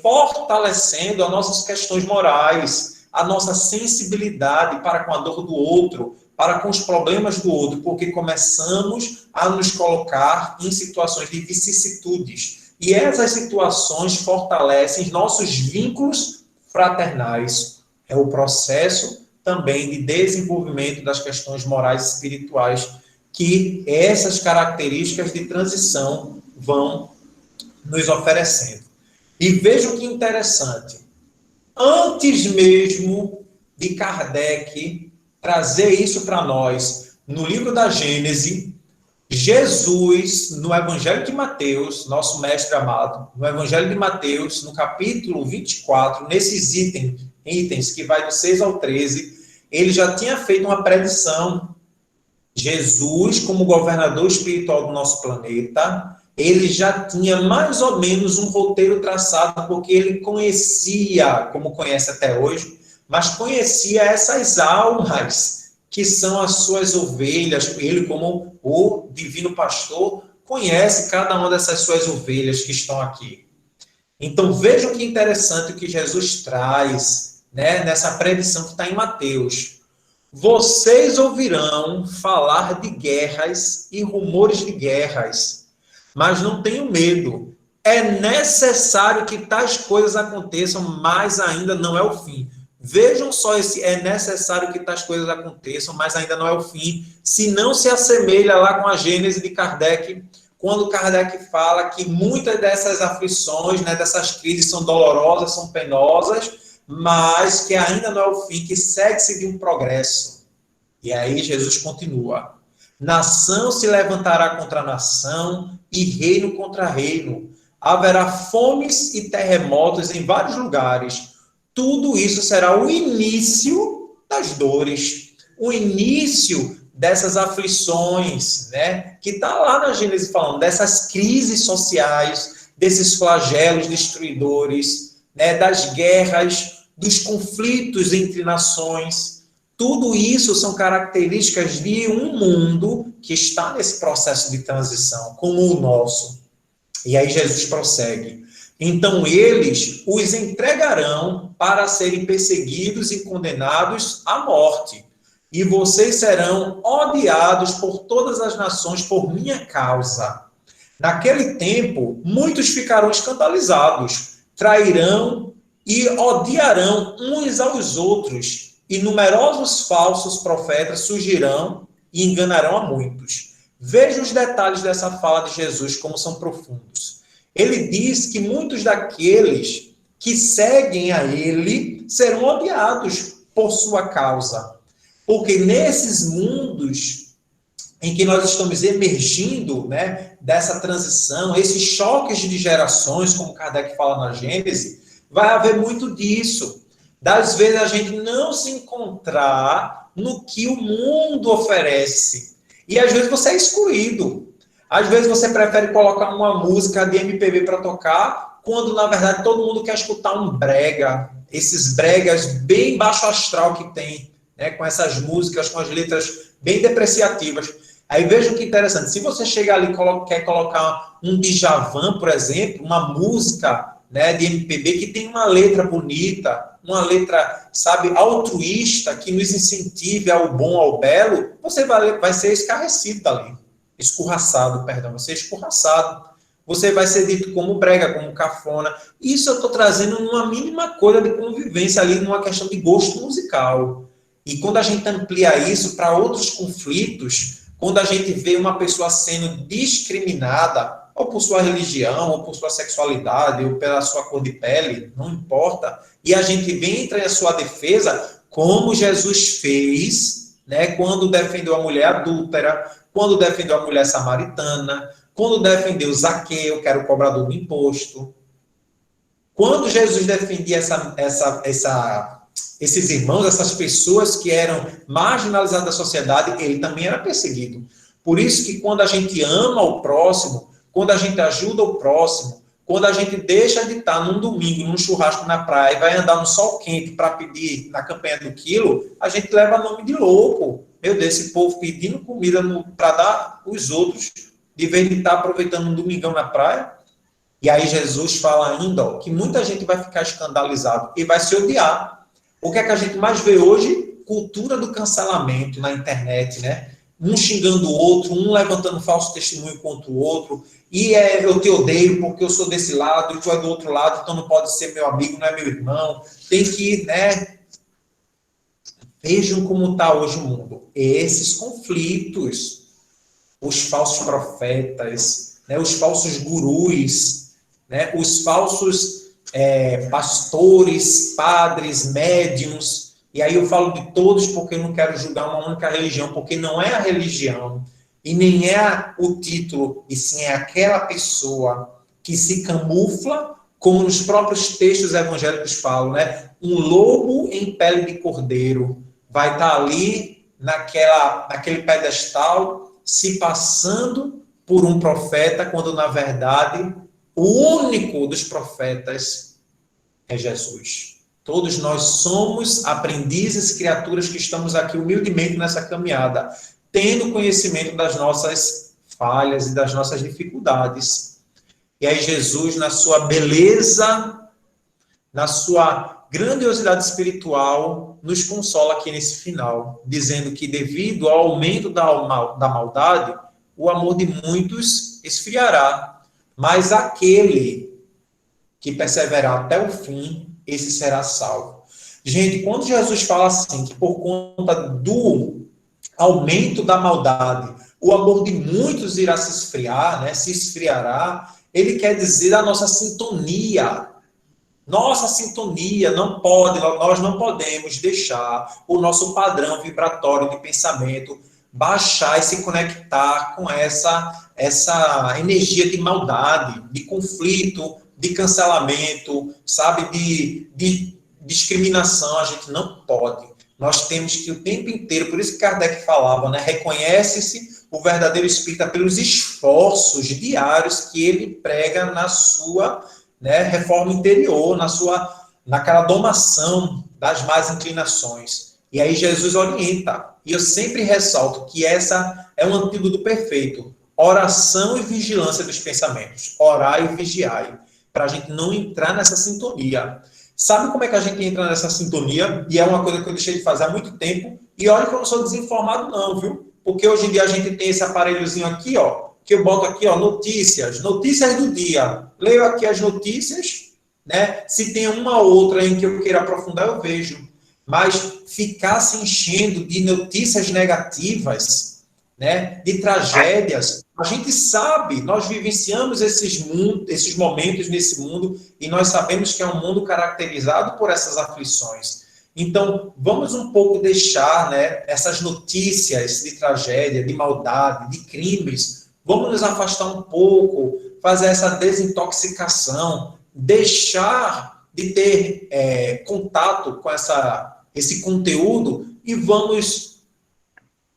fortalecendo as nossas questões morais, a nossa sensibilidade para com a dor do outro, para com os problemas do outro, porque começamos a nos colocar em situações de vicissitudes. E essas situações fortalecem nossos vínculos fraternais. É o processo também de desenvolvimento das questões morais e espirituais que essas características de transição vão nos oferecendo. E vejam que interessante. Antes mesmo de Kardec trazer isso para nós, no livro da Gênese, Jesus, no Evangelho de Mateus, nosso mestre amado, no Evangelho de Mateus, no capítulo 24, nesses itens que vai do 6 ao 13, ele já tinha feito uma predição. Jesus, como governador espiritual do nosso planeta, ele já tinha mais ou menos um roteiro traçado, porque ele conhecia, como conhece até hoje, mas conhecia essas almas que são as suas ovelhas. Ele, como o divino pastor, conhece cada uma dessas suas ovelhas que estão aqui. Então, vejam que interessante o que Jesus traz, né, nessa predição que está em Mateus. Vocês ouvirão falar de guerras e rumores de guerras, mas não tenham medo. É necessário que tais coisas aconteçam, mas ainda não é o fim. Vejam só esse é necessário que tais coisas aconteçam, mas ainda não é o fim. Se não se assemelha lá com a Gênese de Kardec, quando Kardec fala que muitas dessas aflições, né, dessas crises são dolorosas, são penosas, mas que ainda não é o fim, que segue-se de um progresso. E aí Jesus continua. Nação se levantará contra nação e reino contra reino. Haverá fomes e terremotos em vários lugares. Tudo isso será o início das dores, o início dessas aflições, né? Que está lá na Gênesis falando, dessas crises sociais, desses flagelos destruidores, né? Das guerras, dos conflitos entre nações. Tudo isso são características de um mundo que está nesse processo de transição, como o nosso. E aí Jesus prossegue. Então eles os entregarão para serem perseguidos e condenados à morte. E vocês serão odiados por todas as nações por minha causa. Naquele tempo, muitos ficarão escandalizados, trairão e odiarão uns aos outros, e numerosos falsos profetas surgirão e enganarão a muitos. Veja os detalhes dessa fala de Jesus, como são profundos. Ele diz que muitos daqueles que seguem a ele serão odiados por sua causa. Porque nesses mundos em que nós estamos emergindo, né, dessa transição, esses choques de gerações, como Kardec fala na Gênese, vai haver muito disso. Das vezes a gente não se encontrar no que o mundo oferece. E às vezes você é excluído. Às vezes você prefere colocar uma música de MPB para tocar, quando na verdade todo mundo quer escutar um brega. Esses bregas bem baixo astral que tem, né, com essas músicas, com as letras bem depreciativas. Aí veja que interessante, se você chega ali e quer colocar um Djavan, por exemplo, uma música, né, de MPB que tem uma letra bonita, uma letra, sabe, altruísta, que nos incentive ao bom, ao belo, você vai ser escarrecido dali. Escorraçado, perdão, vai ser escorraçado. Você vai ser dito como brega, como cafona. Isso eu estou trazendo numa mínima coisa de convivência ali, numa questão de gosto musical. E quando a gente amplia isso para outros conflitos, quando a gente vê uma pessoa sendo discriminada, ou por sua religião, ou por sua sexualidade, ou pela sua cor de pele, não importa, e a gente entra em sua defesa, como Jesus fez, né, quando defendeu a mulher adúltera, quando defendeu a mulher samaritana, quando defendeu Zaqueu, que era o cobrador do imposto. Quando Jesus defendia esses irmãos, essas pessoas que eram marginalizadas da sociedade, ele também era perseguido. Por isso que quando a gente ama o próximo, quando a gente ajuda o próximo, quando a gente deixa de estar num domingo, num churrasco na praia, e vai andar no sol quente para pedir na campanha do quilo, a gente leva nome de louco. Meu Deus, esse povo pedindo comida para dar os outros, de vez de estar aproveitando um domingão na praia. E aí Jesus fala ainda, ó, que muita gente vai ficar escandalizado e vai se odiar. O que é que a gente mais vê hoje? Cultura do cancelamento na internet, né? Um xingando o outro, um levantando falso testemunho contra o outro, e eu te odeio porque eu sou desse lado, e tu é do outro lado, então não pode ser meu amigo, não é meu irmão, tem que, né? Vejam como está hoje o mundo. Esses conflitos, os falsos profetas, né, os falsos gurus, né, os falsos pastores, padres, médiuns, e aí eu falo de todos porque eu não quero julgar uma única religião, porque não é a religião, e nem é o título, e sim é aquela pessoa que se camufla, como nos próprios textos evangélicos falam, né? Um lobo em pele de cordeiro vai estar ali naquele pedestal se passando por um profeta, quando na verdade o único dos profetas é Jesus. Todos nós somos aprendizes, criaturas que estamos aqui humildemente nessa caminhada, tendo conhecimento das nossas falhas e das nossas dificuldades. E aí Jesus, na sua beleza, na sua grandiosidade espiritual, nos consola aqui nesse final, dizendo que devido ao aumento da maldade, o amor de muitos esfriará, mas aquele que perseverar até o fim, esse será salvo. Gente, quando Jesus fala assim, que por conta do aumento da maldade, o amor de muitos irá se esfriar, né, se esfriará, ele quer dizer a nossa sintonia. Nossa sintonia nós não podemos deixar o nosso padrão vibratório de pensamento baixar e se conectar com essa energia de maldade, de conflito, de cancelamento, sabe, de discriminação. A gente não pode. Nós temos que o tempo inteiro, por isso que Kardec falava, né, reconhece-se o verdadeiro espírita pelos esforços diários que ele prega na sua, né, reforma interior, naquela domação das más inclinações. E aí Jesus orienta. E eu sempre ressalto que essa é um antídoto perfeito. Oração e vigilância dos pensamentos. Orai e vigiai. Para a gente não entrar nessa sintonia. Sabe como é que a gente entra nessa sintonia? E é uma coisa que eu deixei de fazer há muito tempo. E olha que eu não sou desinformado não, viu? Porque hoje em dia a gente tem esse aparelhozinho aqui, ó, que eu boto aqui, ó, notícias do dia. Leio aqui as notícias, né? Se tem uma ou outra em que eu queira aprofundar, eu vejo. Mas ficar se enchendo de notícias negativas, né? De tragédias, a gente sabe, nós vivenciamos esses momentos nesse mundo e nós sabemos que é um mundo caracterizado por essas aflições. Então, vamos um pouco deixar, né, essas notícias de tragédia, de maldade, de crimes, vamos nos afastar um pouco, fazer essa desintoxicação, deixar de ter contato com esse conteúdo e vamos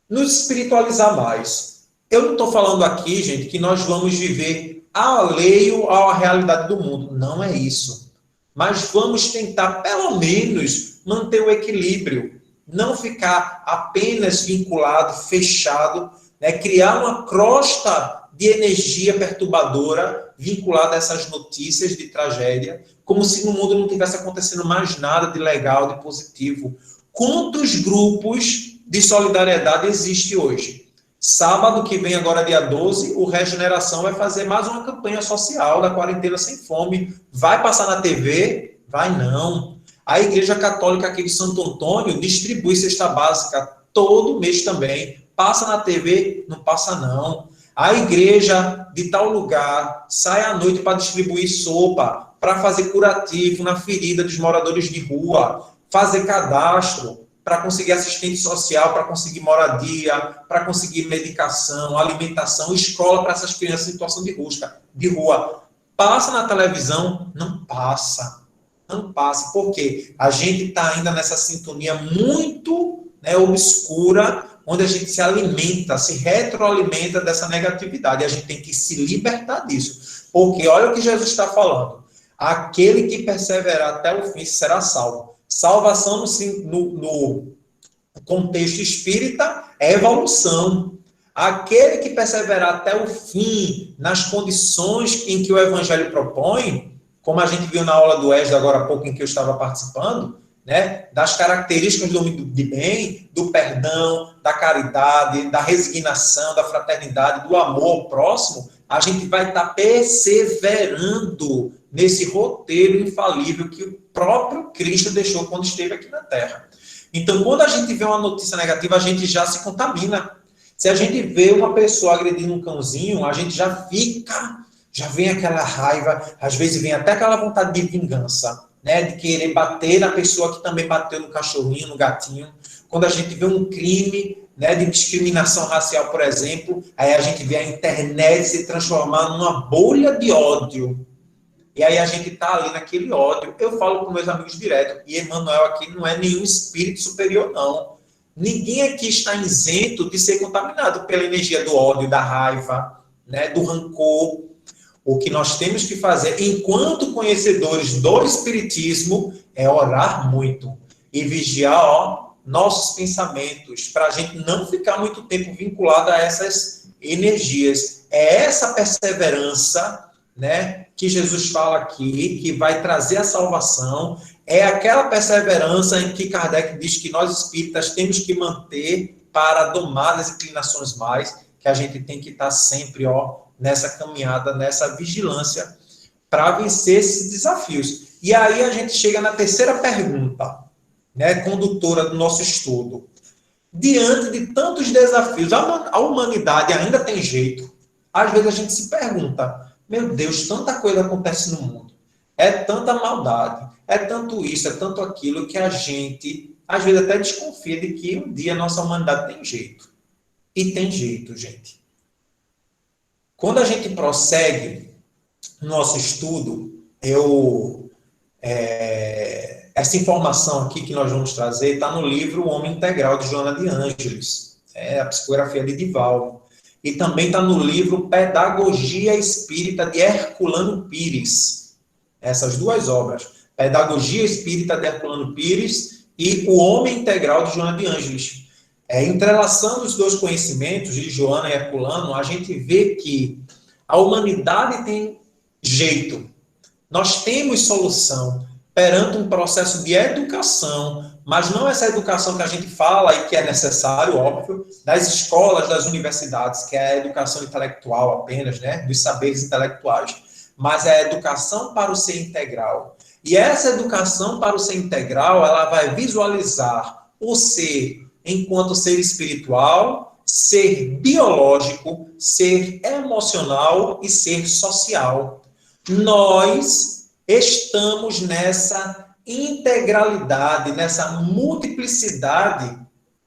nos espiritualizar mais. Eu não estou falando aqui, gente, que nós vamos viver alheio à realidade do mundo. Não é isso. Mas vamos tentar, pelo menos, manter o equilíbrio. Não ficar apenas vinculado, fechado, né? Criar uma crosta de energia perturbadora vinculada a essas notícias de tragédia, como se no mundo não tivesse acontecendo mais nada de legal, de positivo. Quantos grupos de solidariedade existem hoje? Sábado que vem, agora dia 12, o Regeneração vai fazer mais uma campanha social da quarentena sem fome. Vai passar na TV? Vai não. A Igreja Católica aqui de Santo Antônio distribui cesta básica todo mês também. Passa na TV? Não passa não. A igreja de tal lugar sai à noite para distribuir sopa, para fazer curativo na ferida dos moradores de rua, fazer cadastro, para conseguir assistente social, para conseguir moradia, para conseguir medicação, alimentação, escola para essas crianças em situação de rua. Passa na televisão? Não passa. Não passa. Por quê? A gente está ainda nessa sintonia muito, né, obscura, onde a gente se alimenta, se retroalimenta dessa negatividade. E a gente tem que se libertar disso. Porque olha o que Jesus está falando. Aquele que perseverar até o fim será salvo. Salvação no contexto espírita é evolução. Aquele que perseverar até o fim nas condições em que o Evangelho propõe, como a gente viu na aula do Esdras agora há pouco em que eu estava participando, né, das características do homem de bem, do perdão, da caridade, da resignação, da fraternidade, do amor ao próximo, a gente vai estar perseverando nesse roteiro infalível que o próprio Cristo deixou quando esteve aqui na Terra. Então, quando a gente vê uma notícia negativa, a gente já se contamina. Se a gente vê uma pessoa agredindo um cãozinho, a gente já vem aquela raiva, às vezes vem até aquela vontade de vingança, né, de querer bater na pessoa que também bateu no cachorrinho, no gatinho. Quando a gente vê um crime, né, de discriminação racial, por exemplo, aí a gente vê a internet se transformar numa bolha de ódio. E aí a gente está ali naquele ódio. Eu falo com meus amigos direto, e Emmanuel aqui não é nenhum espírito superior, não. Ninguém aqui está isento de ser contaminado pela energia do ódio, da raiva, né, do rancor. O que nós temos que fazer, enquanto conhecedores do Espiritismo, é orar muito e vigiar nossos pensamentos, para a gente não ficar muito tempo vinculado a essas energias. É essa perseverança, né, que Jesus fala aqui, que vai trazer a salvação. É aquela perseverança em que Kardec diz que nós espíritas temos que manter para domar as inclinações mais, que a gente tem que estar sempre, nessa caminhada, nessa vigilância, para vencer esses desafios. E aí a gente chega na terceira pergunta, né, condutora do nosso estudo. Diante de tantos desafios, a humanidade ainda tem jeito? Às vezes a gente se pergunta, meu Deus, tanta coisa acontece no mundo, é tanta maldade, é tanto isso, é tanto aquilo, que a gente, às vezes, até desconfia de que um dia a nossa humanidade tem jeito. E tem jeito, gente. Quando a gente prossegue no nosso estudo, essa informação aqui que nós vamos trazer está no livro O Homem Integral, de Joana de Ângeles, a psicografia de Divaldo. E também está no livro Pedagogia Espírita, de Herculano Pires. Essas duas obras, Pedagogia Espírita, de Herculano Pires, e O Homem Integral, de Joana de Ângeles. Entrelaçando os dois conhecimentos, de Joana e Herculano, a gente vê que a humanidade tem jeito. Nós temos solução perante um processo de educação, mas não essa educação que a gente fala e que é necessário, óbvio, das escolas, das universidades, que é a educação intelectual apenas, né, dos saberes intelectuais, mas é a educação para o ser integral. E essa educação para o ser integral, ela vai visualizar o ser enquanto ser espiritual, ser biológico, ser emocional e ser social. Nós estamos nessa integralidade, nessa multiplicidade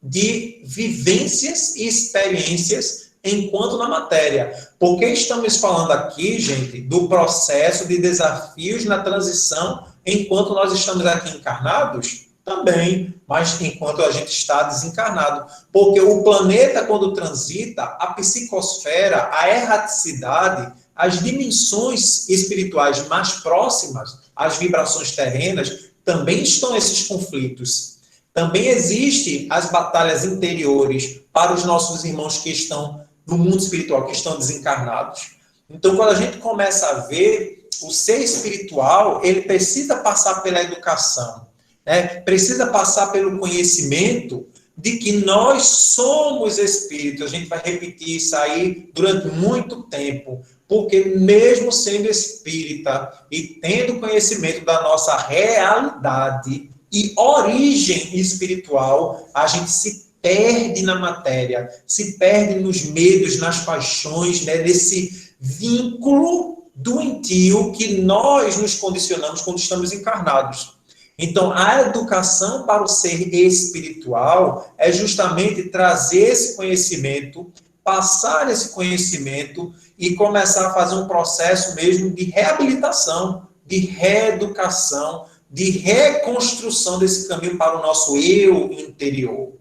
de vivências e experiências enquanto na matéria. Porque estamos falando aqui, gente, do processo de desafios na transição enquanto nós estamos aqui encarnados? Também, mas enquanto a gente está desencarnado. Porque o planeta, quando transita, a psicosfera, a erraticidade, as dimensões espirituais mais próximas, as vibrações terrenas, também estão esses conflitos. Também existem as batalhas interiores para os nossos irmãos que estão no mundo espiritual, que estão desencarnados. Então, quando a gente começa a ver, o ser espiritual, ele precisa passar pela educação, né? Precisa passar pelo conhecimento de que nós somos espíritos. A gente vai repetir isso aí durante muito tempo, porque mesmo sendo espírita e tendo conhecimento da nossa realidade e origem espiritual, a gente se perde na matéria, se perde nos medos, nas paixões, né, nesse vínculo doentio que nós nos condicionamos quando estamos encarnados. Então, a educação para o ser espiritual é justamente trazer esse conhecimento, passar esse conhecimento e começar a fazer um processo mesmo de reabilitação, de reeducação, de reconstrução desse caminho para o nosso eu interior.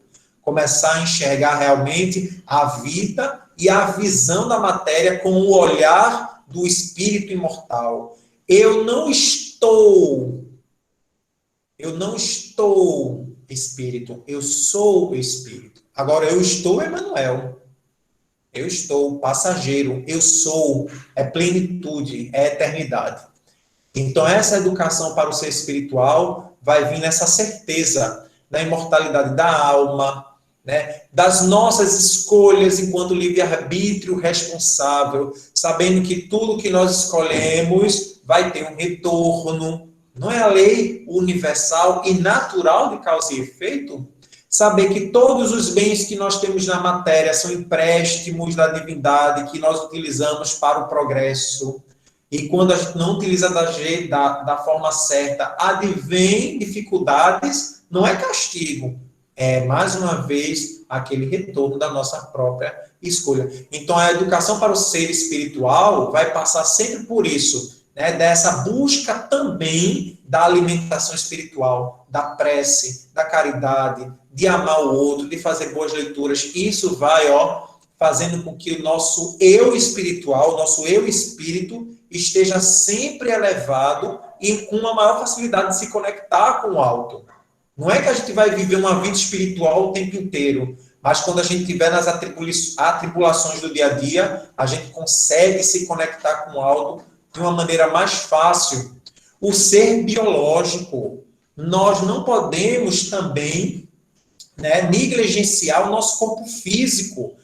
Começar a enxergar realmente a vida e a visão da matéria com o olhar do espírito imortal. Eu não estou espírito, eu sou o espírito. Agora, eu estou Emmanuel. Eu estou passageiro, eu sou, é plenitude, é eternidade. Então, essa educação para o ser espiritual vai vir nessa certeza da imortalidade da alma, né, das nossas escolhas enquanto livre-arbítrio responsável, sabendo que tudo que nós escolhemos vai ter um retorno. Não é a lei universal e natural de causa e efeito? Saber que todos os bens que nós temos na matéria são empréstimos da divindade que nós utilizamos para o progresso. E quando a gente não utiliza da forma certa, advém dificuldades, não é castigo. É, mais uma vez, aquele retorno da nossa própria escolha. Então, a educação para o ser espiritual vai passar sempre por isso, né? Dessa busca também da alimentação espiritual, da prece, da caridade, de amar o outro, de fazer boas leituras. Isso vai, fazendo com que o nosso eu espiritual, o nosso eu espírito, esteja sempre elevado e com uma maior facilidade de se conectar com o alto. Não é que a gente vai viver uma vida espiritual o tempo inteiro, mas quando a gente estiver nas atribulações do dia a dia, a gente consegue se conectar com o alto de uma maneira mais fácil. O ser biológico, nós não podemos também, né, negligenciar o nosso corpo físico.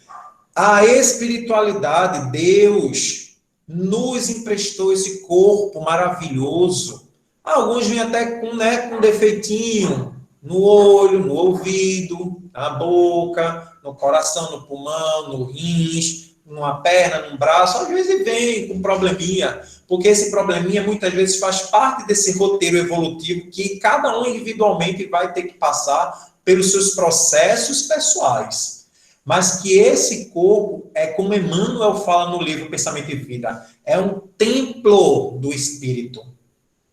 A espiritualidade, Deus nos emprestou esse corpo maravilhoso. Alguns vêm até com defeitinho no olho, no ouvido, na boca, no coração, no pulmão, no rins, numa perna, num braço. Às vezes vem com probleminha, porque esse probleminha muitas vezes faz parte desse roteiro evolutivo que cada um individualmente vai ter que passar pelos seus processos pessoais. Mas que esse corpo, é como Emmanuel fala no livro Pensamento e Vida, é um templo do Espírito.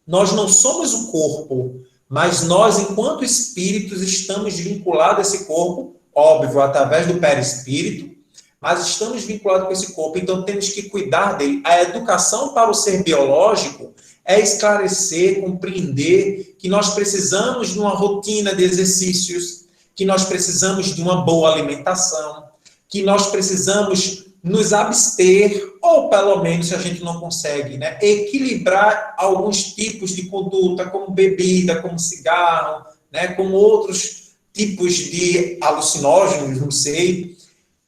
Nós não somos o corpo, mas nós, enquanto espíritos, estamos vinculados a esse corpo, óbvio, através do perispírito, mas estamos vinculados com esse corpo, então temos que cuidar dele. A educação para o ser biológico é esclarecer, compreender que nós precisamos de uma rotina de exercícios, que nós precisamos de uma boa alimentação, que nós precisamos nos abster, ou pelo menos, se a gente não consegue, né, equilibrar alguns tipos de conduta, como bebida, como cigarro, né, como outros tipos de alucinógenos, não sei,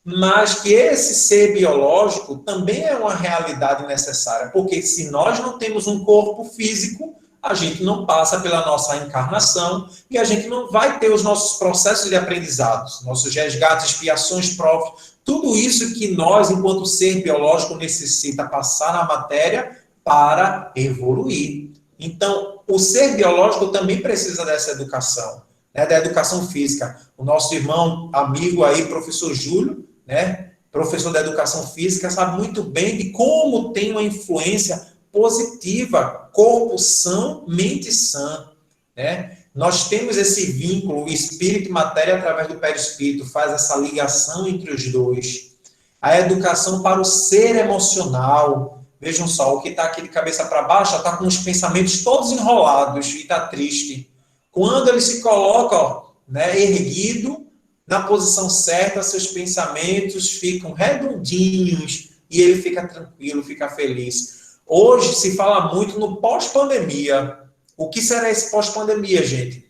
mas que esse ser biológico também é uma realidade necessária, porque se nós não temos um corpo físico, a gente não passa pela nossa encarnação e a gente não vai ter os nossos processos de aprendizados, nossos resgates, expiações, provas, tudo isso que nós, enquanto ser biológico, necessita passar na matéria para evoluir. Então, o ser biológico também precisa dessa educação, né, da educação física. O nosso irmão, amigo aí, professor Júlio, né, professor da educação física, sabe muito bem de como tem uma influência positiva, corpo sã, mente sã, né? Nós temos esse vínculo, espírito e matéria, através do perispírito, faz essa ligação entre os dois. A educação para o ser emocional. Vejam só, o que está aqui de cabeça para baixo está com os pensamentos todos enrolados e está triste. Quando ele se coloca, né, erguido, na posição certa, seus pensamentos ficam redondinhos e ele fica tranquilo, fica feliz. Hoje se fala muito no pós-pandemia. O que será esse pós-pandemia, gente?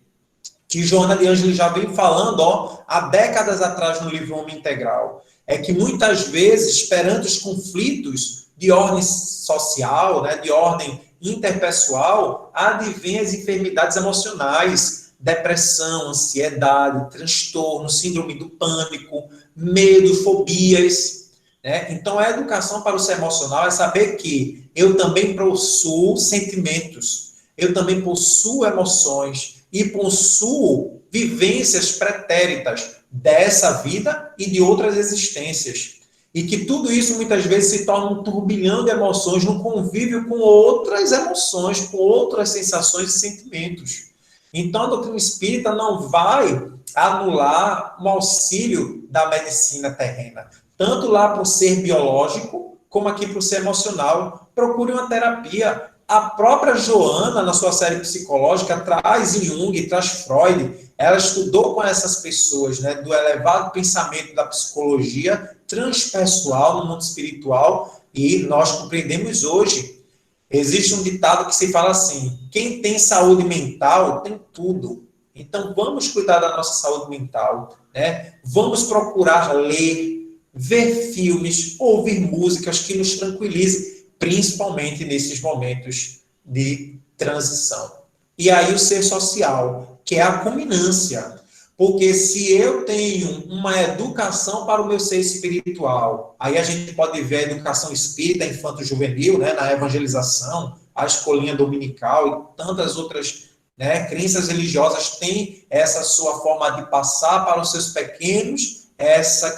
Que Joana de Ângeles já vem falando, há décadas atrás no livro Homem Integral. É que muitas vezes, perante os conflitos de ordem social, né, de ordem interpessoal, advêm as enfermidades emocionais, depressão, ansiedade, transtorno, síndrome do pânico, medo, fobias, né? Então, a educação para o ser emocional é saber que eu também possuo sentimentos, eu também possuo emoções e possuo vivências pretéritas dessa vida e de outras existências. E que tudo isso muitas vezes se torna um turbilhão de emoções no convívio com outras emoções, com outras sensações e sentimentos. Então, a doutrina espírita não vai anular o auxílio da medicina terrena, tanto lá para o ser biológico, como aqui para o ser emocional. Procure uma terapia. A própria Joana, na sua série psicológica, traz Jung, traz Freud. Ela estudou com essas pessoas, né, do elevado pensamento da psicologia transpessoal no mundo espiritual, e nós compreendemos hoje. Existe um ditado que se fala assim: quem tem saúde mental tem tudo. Então, vamos cuidar da nossa saúde mental, né? Vamos procurar ler, ver filmes, ouvir músicas que nos tranquilizem, principalmente nesses momentos de transição. E aí o ser social, que é a culminância. Porque se eu tenho uma educação para o meu ser espiritual, aí a gente pode ver a educação espírita, infanto-juvenil, né, na evangelização, a escolinha dominical e tantas outras, né, crenças religiosas têm essa sua forma de passar para os seus pequenos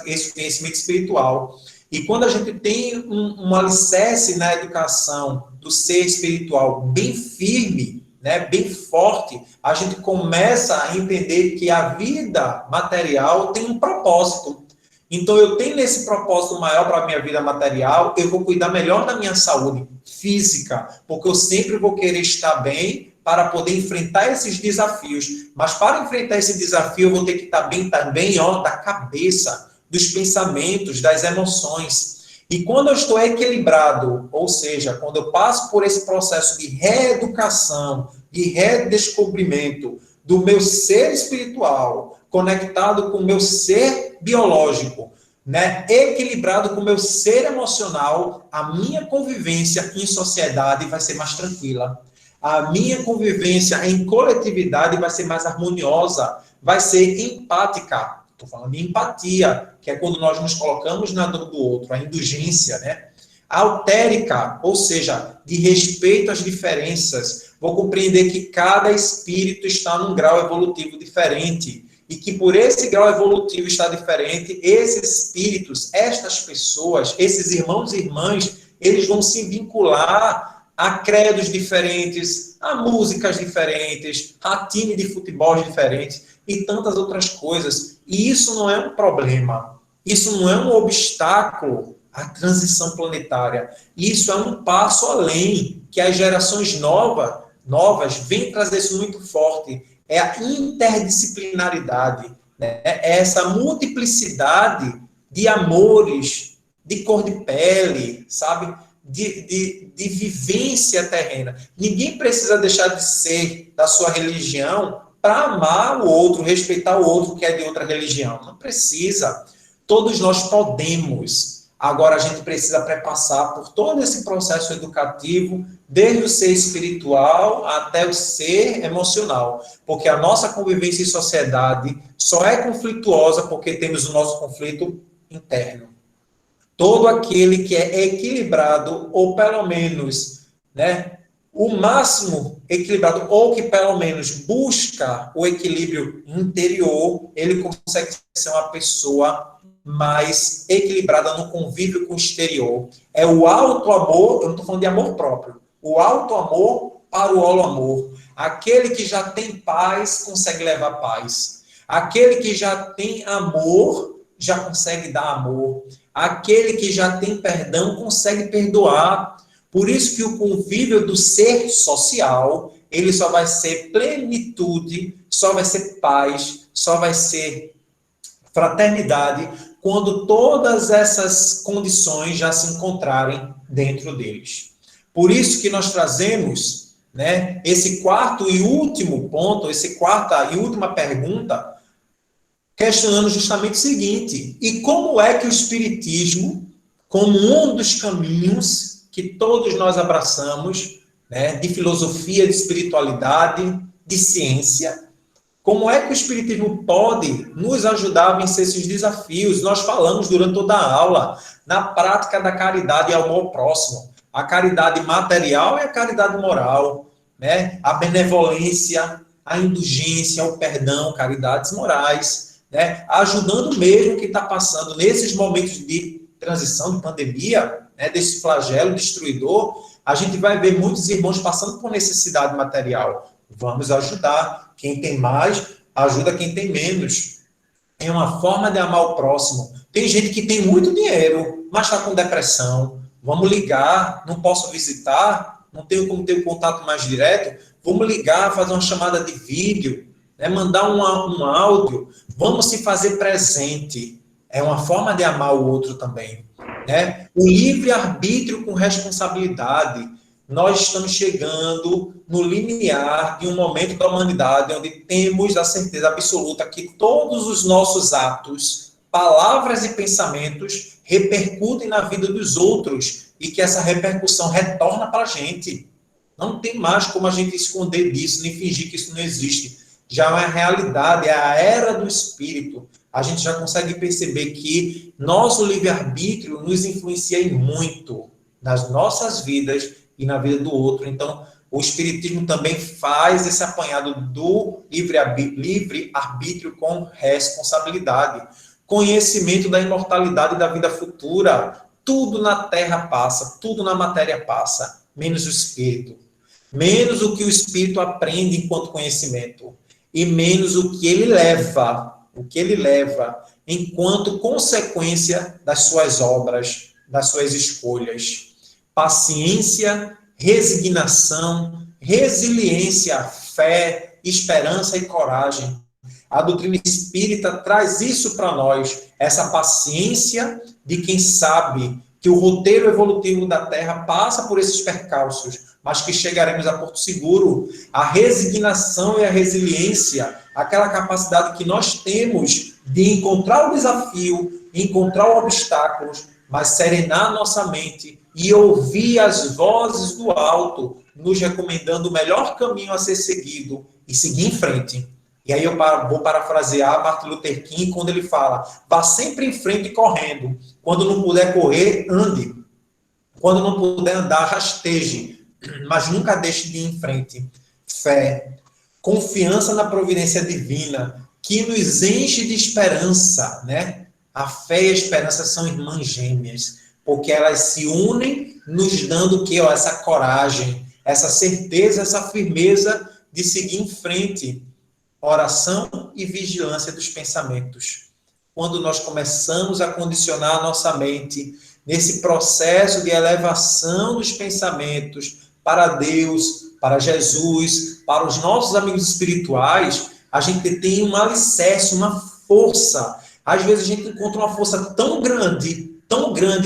esse conhecimento espiritual. E quando a gente tem um alicerce na educação do ser espiritual bem firme, né, bem forte, a gente começa a entender que a vida material tem um propósito. Então, eu tenho esse propósito maior para a minha vida material, eu vou cuidar melhor da minha saúde física, porque eu sempre vou querer estar bem para poder enfrentar esses desafios. Mas para enfrentar esse desafio, eu vou ter que estar bem também, da cabeça, dos pensamentos, das emoções. E quando eu estou equilibrado, ou seja, quando eu passo por esse processo de reeducação, de redescobrimento do meu ser espiritual, conectado com o meu ser biológico, né, equilibrado com o meu ser emocional, a minha convivência em sociedade vai ser mais tranquila. A minha convivência em coletividade vai ser mais harmoniosa, vai ser empática. Estou falando de empatia, que é quando nós nos colocamos na dor do outro, a indulgência, né? Altérica, ou seja, de respeito às diferenças. Vou compreender que cada espírito está num grau evolutivo diferente e que por esse grau evolutivo está diferente, esses espíritos, estas pessoas, esses irmãos e irmãs, eles vão se vincular a credos diferentes, a músicas diferentes, a time de futebol diferentes e tantas outras coisas. E isso não é um problema, isso não é um obstáculo à transição planetária. Isso é um passo além, que as gerações novas vêm trazer isso muito forte. É a interdisciplinaridade, né? É essa multiplicidade de amores, de cor de pele, sabe? De vivência terrena. Ninguém precisa deixar de ser da sua religião para amar o outro, respeitar o outro que é de outra religião. Não precisa. Todos nós podemos. Agora a gente precisa prepassar por todo esse processo educativo, desde o ser espiritual até o ser emocional. Porque a nossa convivência em sociedade só é conflituosa porque temos o nosso conflito interno. Todo aquele que é equilibrado, ou pelo menos, né, o máximo equilibrado, ou que pelo menos busca o equilíbrio interior, ele consegue ser uma pessoa mais equilibrada no convívio com o exterior. É o auto-amor, eu não estou falando de amor próprio, o auto-amor para o holo-amor. Aquele que já tem paz consegue levar paz. Aquele que já tem amor já consegue dar amor. Aquele que já tem perdão consegue perdoar. Por isso que o convívio do ser social, ele só vai ser plenitude, só vai ser paz, só vai ser fraternidade, quando todas essas condições já se encontrarem dentro deles. Por isso que nós trazemos, né, esse quarto e último ponto, essa quarta e última pergunta, questionando justamente o seguinte: e como é que o Espiritismo, como um dos caminhos que todos nós abraçamos, né, de filosofia, de espiritualidade, de ciência, como é que o Espiritismo pode nos ajudar a vencer esses desafios? Nós falamos durante toda a aula na prática da caridade e amor ao próximo. A caridade material e a caridade moral, né? A benevolência, a indulgência, o perdão, caridades morais, né? Ajudando mesmo quem está passando nesses momentos de transição, de pandemia, né? Desse flagelo destruidor. A gente vai ver muitos irmãos passando por necessidade material. Vamos ajudar. Quem tem mais, ajuda quem tem menos. É uma forma de amar o próximo. Tem gente que tem muito dinheiro, mas está com depressão. Vamos ligar, não posso visitar, não tenho como ter um contato mais direto. Vamos ligar, fazer uma chamada de vídeo, né? Mandar um áudio. Vamos se fazer presente. É uma forma de amar o outro também, né? O livre-arbítrio com responsabilidade. Nós estamos chegando no limiar de um momento da humanidade onde temos a certeza absoluta que todos os nossos atos, palavras e pensamentos repercutem na vida dos outros e que essa repercussão retorna para a gente. Não tem mais como a gente esconder disso, nem fingir que isso não existe. Já é uma realidade, é a era do espírito. A gente já consegue perceber que nosso livre-arbítrio nos influencia em muito nas nossas vidas e na vida do outro. Então, o Espiritismo também faz esse apanhado do livre-arbítrio com responsabilidade. Conhecimento da imortalidade da vida futura. Tudo na Terra passa, tudo na matéria passa, menos o Espírito. Menos o que o Espírito aprende enquanto conhecimento. E menos o que ele leva enquanto consequência das suas obras, das suas escolhas. Paciência, resignação, resiliência, fé, esperança e coragem. A doutrina espírita traz isso para nós, essa paciência de quem sabe que o roteiro evolutivo da Terra passa por esses percalços, mas que chegaremos a Porto Seguro. A resignação e a resiliência, aquela capacidade que nós temos de encontrar o desafio, encontrar o obstáculo, mas serenar nossa mente e ouvir as vozes do alto, nos recomendando o melhor caminho a ser seguido e seguir em frente. E aí eu vou parafrasear Martin Luther King quando ele fala: vá sempre em frente correndo. Quando não puder correr, ande. Quando não puder andar, rasteje. Mas nunca deixe de ir em frente. Fé, confiança na providência divina, que nos enche de esperança, né? A fé e a esperança são irmãs gêmeas, porque elas se unem, nos dando o quê? Essa coragem, essa certeza, essa firmeza de seguir em frente. Oração e vigilância dos pensamentos. Quando nós começamos a condicionar a nossa mente nesse processo de elevação dos pensamentos para Deus, para Jesus, para os nossos amigos espirituais, a gente tem um alicerce, uma força. Às vezes a gente encontra uma força tão grande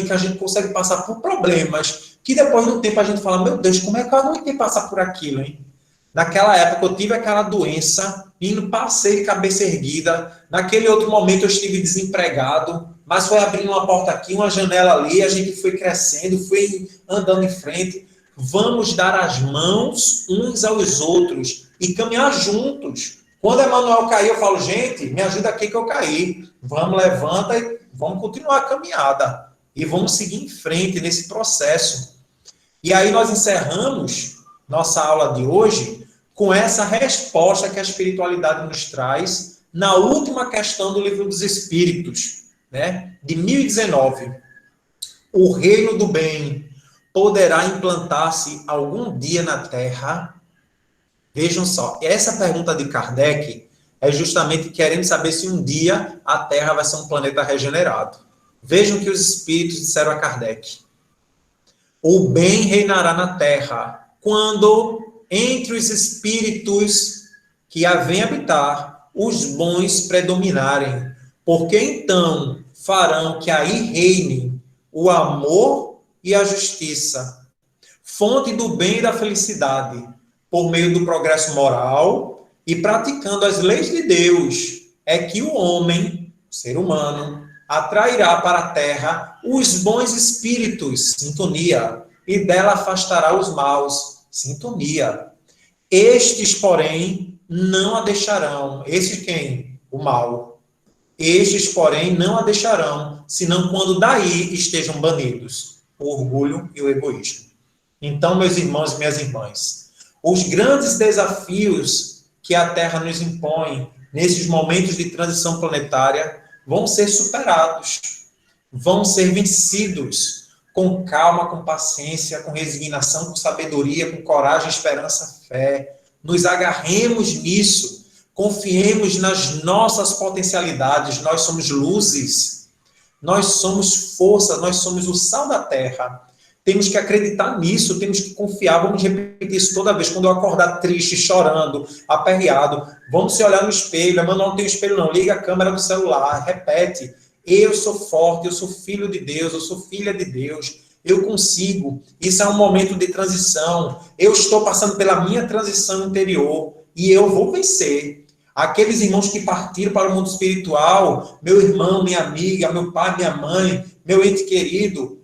que a gente consegue passar por problemas, que depois de um tempo a gente fala: meu Deus, como é que eu aguentei passar por aquilo, hein? Naquela época eu tive aquela doença, e não passei de cabeça erguida. Naquele outro momento eu estive desempregado, mas foi abrindo uma porta aqui, uma janela ali, a gente foi crescendo, foi andando em frente. Vamos dar as mãos uns aos outros e caminhar juntos. Quando Emmanuel caiu, eu falo: gente, me ajuda aqui que eu caí. Vamos, levanta e vamos continuar a caminhada. E vamos seguir em frente nesse processo. E aí nós encerramos nossa aula de hoje com essa resposta que a espiritualidade nos traz na última questão do Livro dos Espíritos, né, de 1019. O reino do bem poderá implantar-se algum dia na Terra? Vejam só, essa pergunta de Kardec é justamente querendo saber se um dia a Terra vai ser um planeta regenerado. Vejam o que os espíritos disseram a Kardec. O bem reinará na Terra quando, entre os espíritos que a vêm habitar, os bons predominarem, porque então farão que aí reinem o amor e a justiça, fonte do bem e da felicidade, por meio do progresso moral e praticando as leis de Deus, é que o homem, o ser humano, atrairá para a terra os bons espíritos, sintonia, e dela afastará os maus, sintonia. Estes, porém, não a deixarão. Estes quem? O mal. Estes, porém, não a deixarão, senão quando daí estejam banidos o orgulho e o egoísmo. Então, meus irmãos e minhas irmãs, os grandes desafios que a Terra nos impõe nesses momentos de transição planetária vão ser superados, vão ser vencidos com calma, com paciência, com resignação, com sabedoria, com coragem, esperança, fé. Nos agarremos nisso, confiemos nas nossas potencialidades. Nós somos luzes, nós somos força, nós somos o sal da terra. Temos que acreditar nisso, temos que confiar. Vamos repetir isso toda vez. Quando eu acordar triste, chorando, aperreado, vamos se olhar no espelho. Mas não tem espelho não, liga a câmera do celular, repete. Eu sou forte, eu sou filho de Deus, eu sou filha de Deus. Eu consigo. Isso é um momento de transição. Eu estou passando pela minha transição interior e eu vou vencer. Aqueles irmãos que partiram para o mundo espiritual, meu irmão, minha amiga, meu pai, minha mãe, meu ente querido,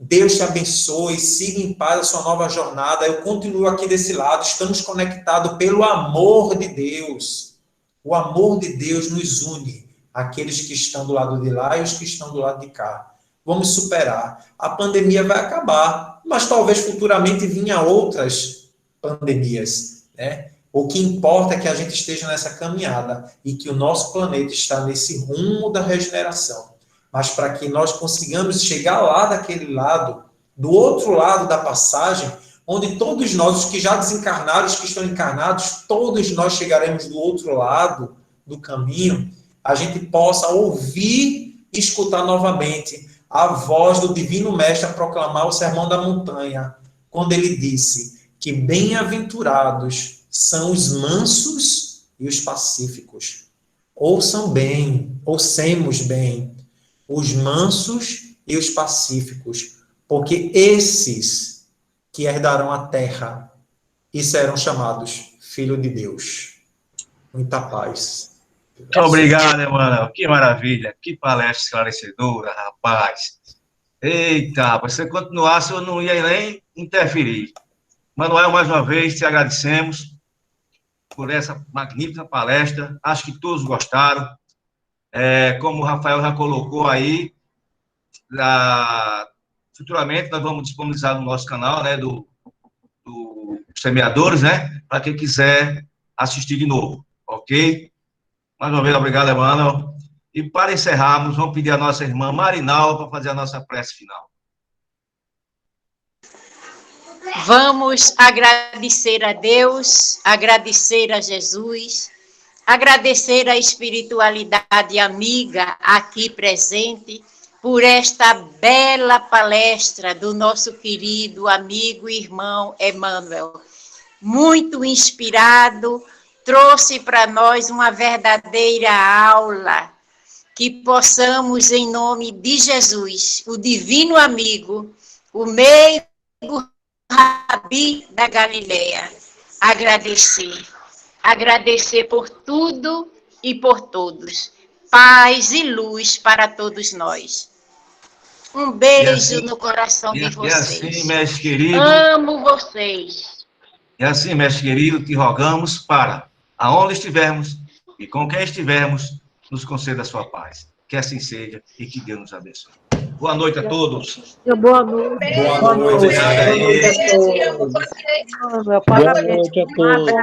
Deus te abençoe, siga em paz a sua nova jornada. Eu continuo aqui desse lado, estamos conectados pelo amor de Deus. O amor de Deus nos une, aqueles que estão do lado de lá e os que estão do lado de cá. Vamos superar. A pandemia vai acabar, mas talvez futuramente venha outras pandemias, né? O que importa é que a gente esteja nessa caminhada e que o nosso planeta está nesse rumo da regeneração. Mas para que nós consigamos chegar lá daquele lado, do outro lado da passagem, onde todos nós, os que já desencarnaram, os que estão encarnados, todos nós chegaremos do outro lado do caminho, a gente possa ouvir e escutar novamente a voz do Divino Mestre a proclamar o Sermão da Montanha, quando ele disse que bem-aventurados são os mansos e os pacíficos. Ouçam bem, ouçamos bem, os mansos e os pacíficos, porque esses que herdarão a terra e serão chamados filhos de Deus. Muita paz. Muito obrigado, Emanuel. Que maravilha. Que palestra esclarecedora, rapaz. Eita, se você continuasse, eu não ia nem interferir. Manuel, mais uma vez, te agradecemos por essa magnífica palestra. Acho que todos gostaram. Como o Rafael já colocou aí, futuramente nós vamos disponibilizar no nosso canal, né, do Semeadores, né, para quem quiser assistir de novo, ok? Mais uma vez, obrigado, Emanuel. E para encerrarmos, vamos pedir a nossa irmã Marinal para fazer a nossa prece final. Vamos agradecer a Deus, agradecer a Jesus, agradecer a espiritualidade amiga aqui presente por esta bela palestra do nosso querido amigo e irmão Emanuel. Muito inspirado, trouxe para nós uma verdadeira aula, que possamos, em nome de Jesus, o divino amigo, o meigo Rabi da Galileia, agradecer por tudo e por todos. Paz e luz para todos nós. Um beijo no coração de vocês. E assim, mestre querido, amo vocês. E assim, mestre querido, te rogamos para, aonde estivermos e com quem estivermos, nos conceda a sua paz. Que assim seja e que Deus nos abençoe. Boa noite a todos. Boa noite. Boa noite. Obrigado aí. Parabéns. Boa noite a todos.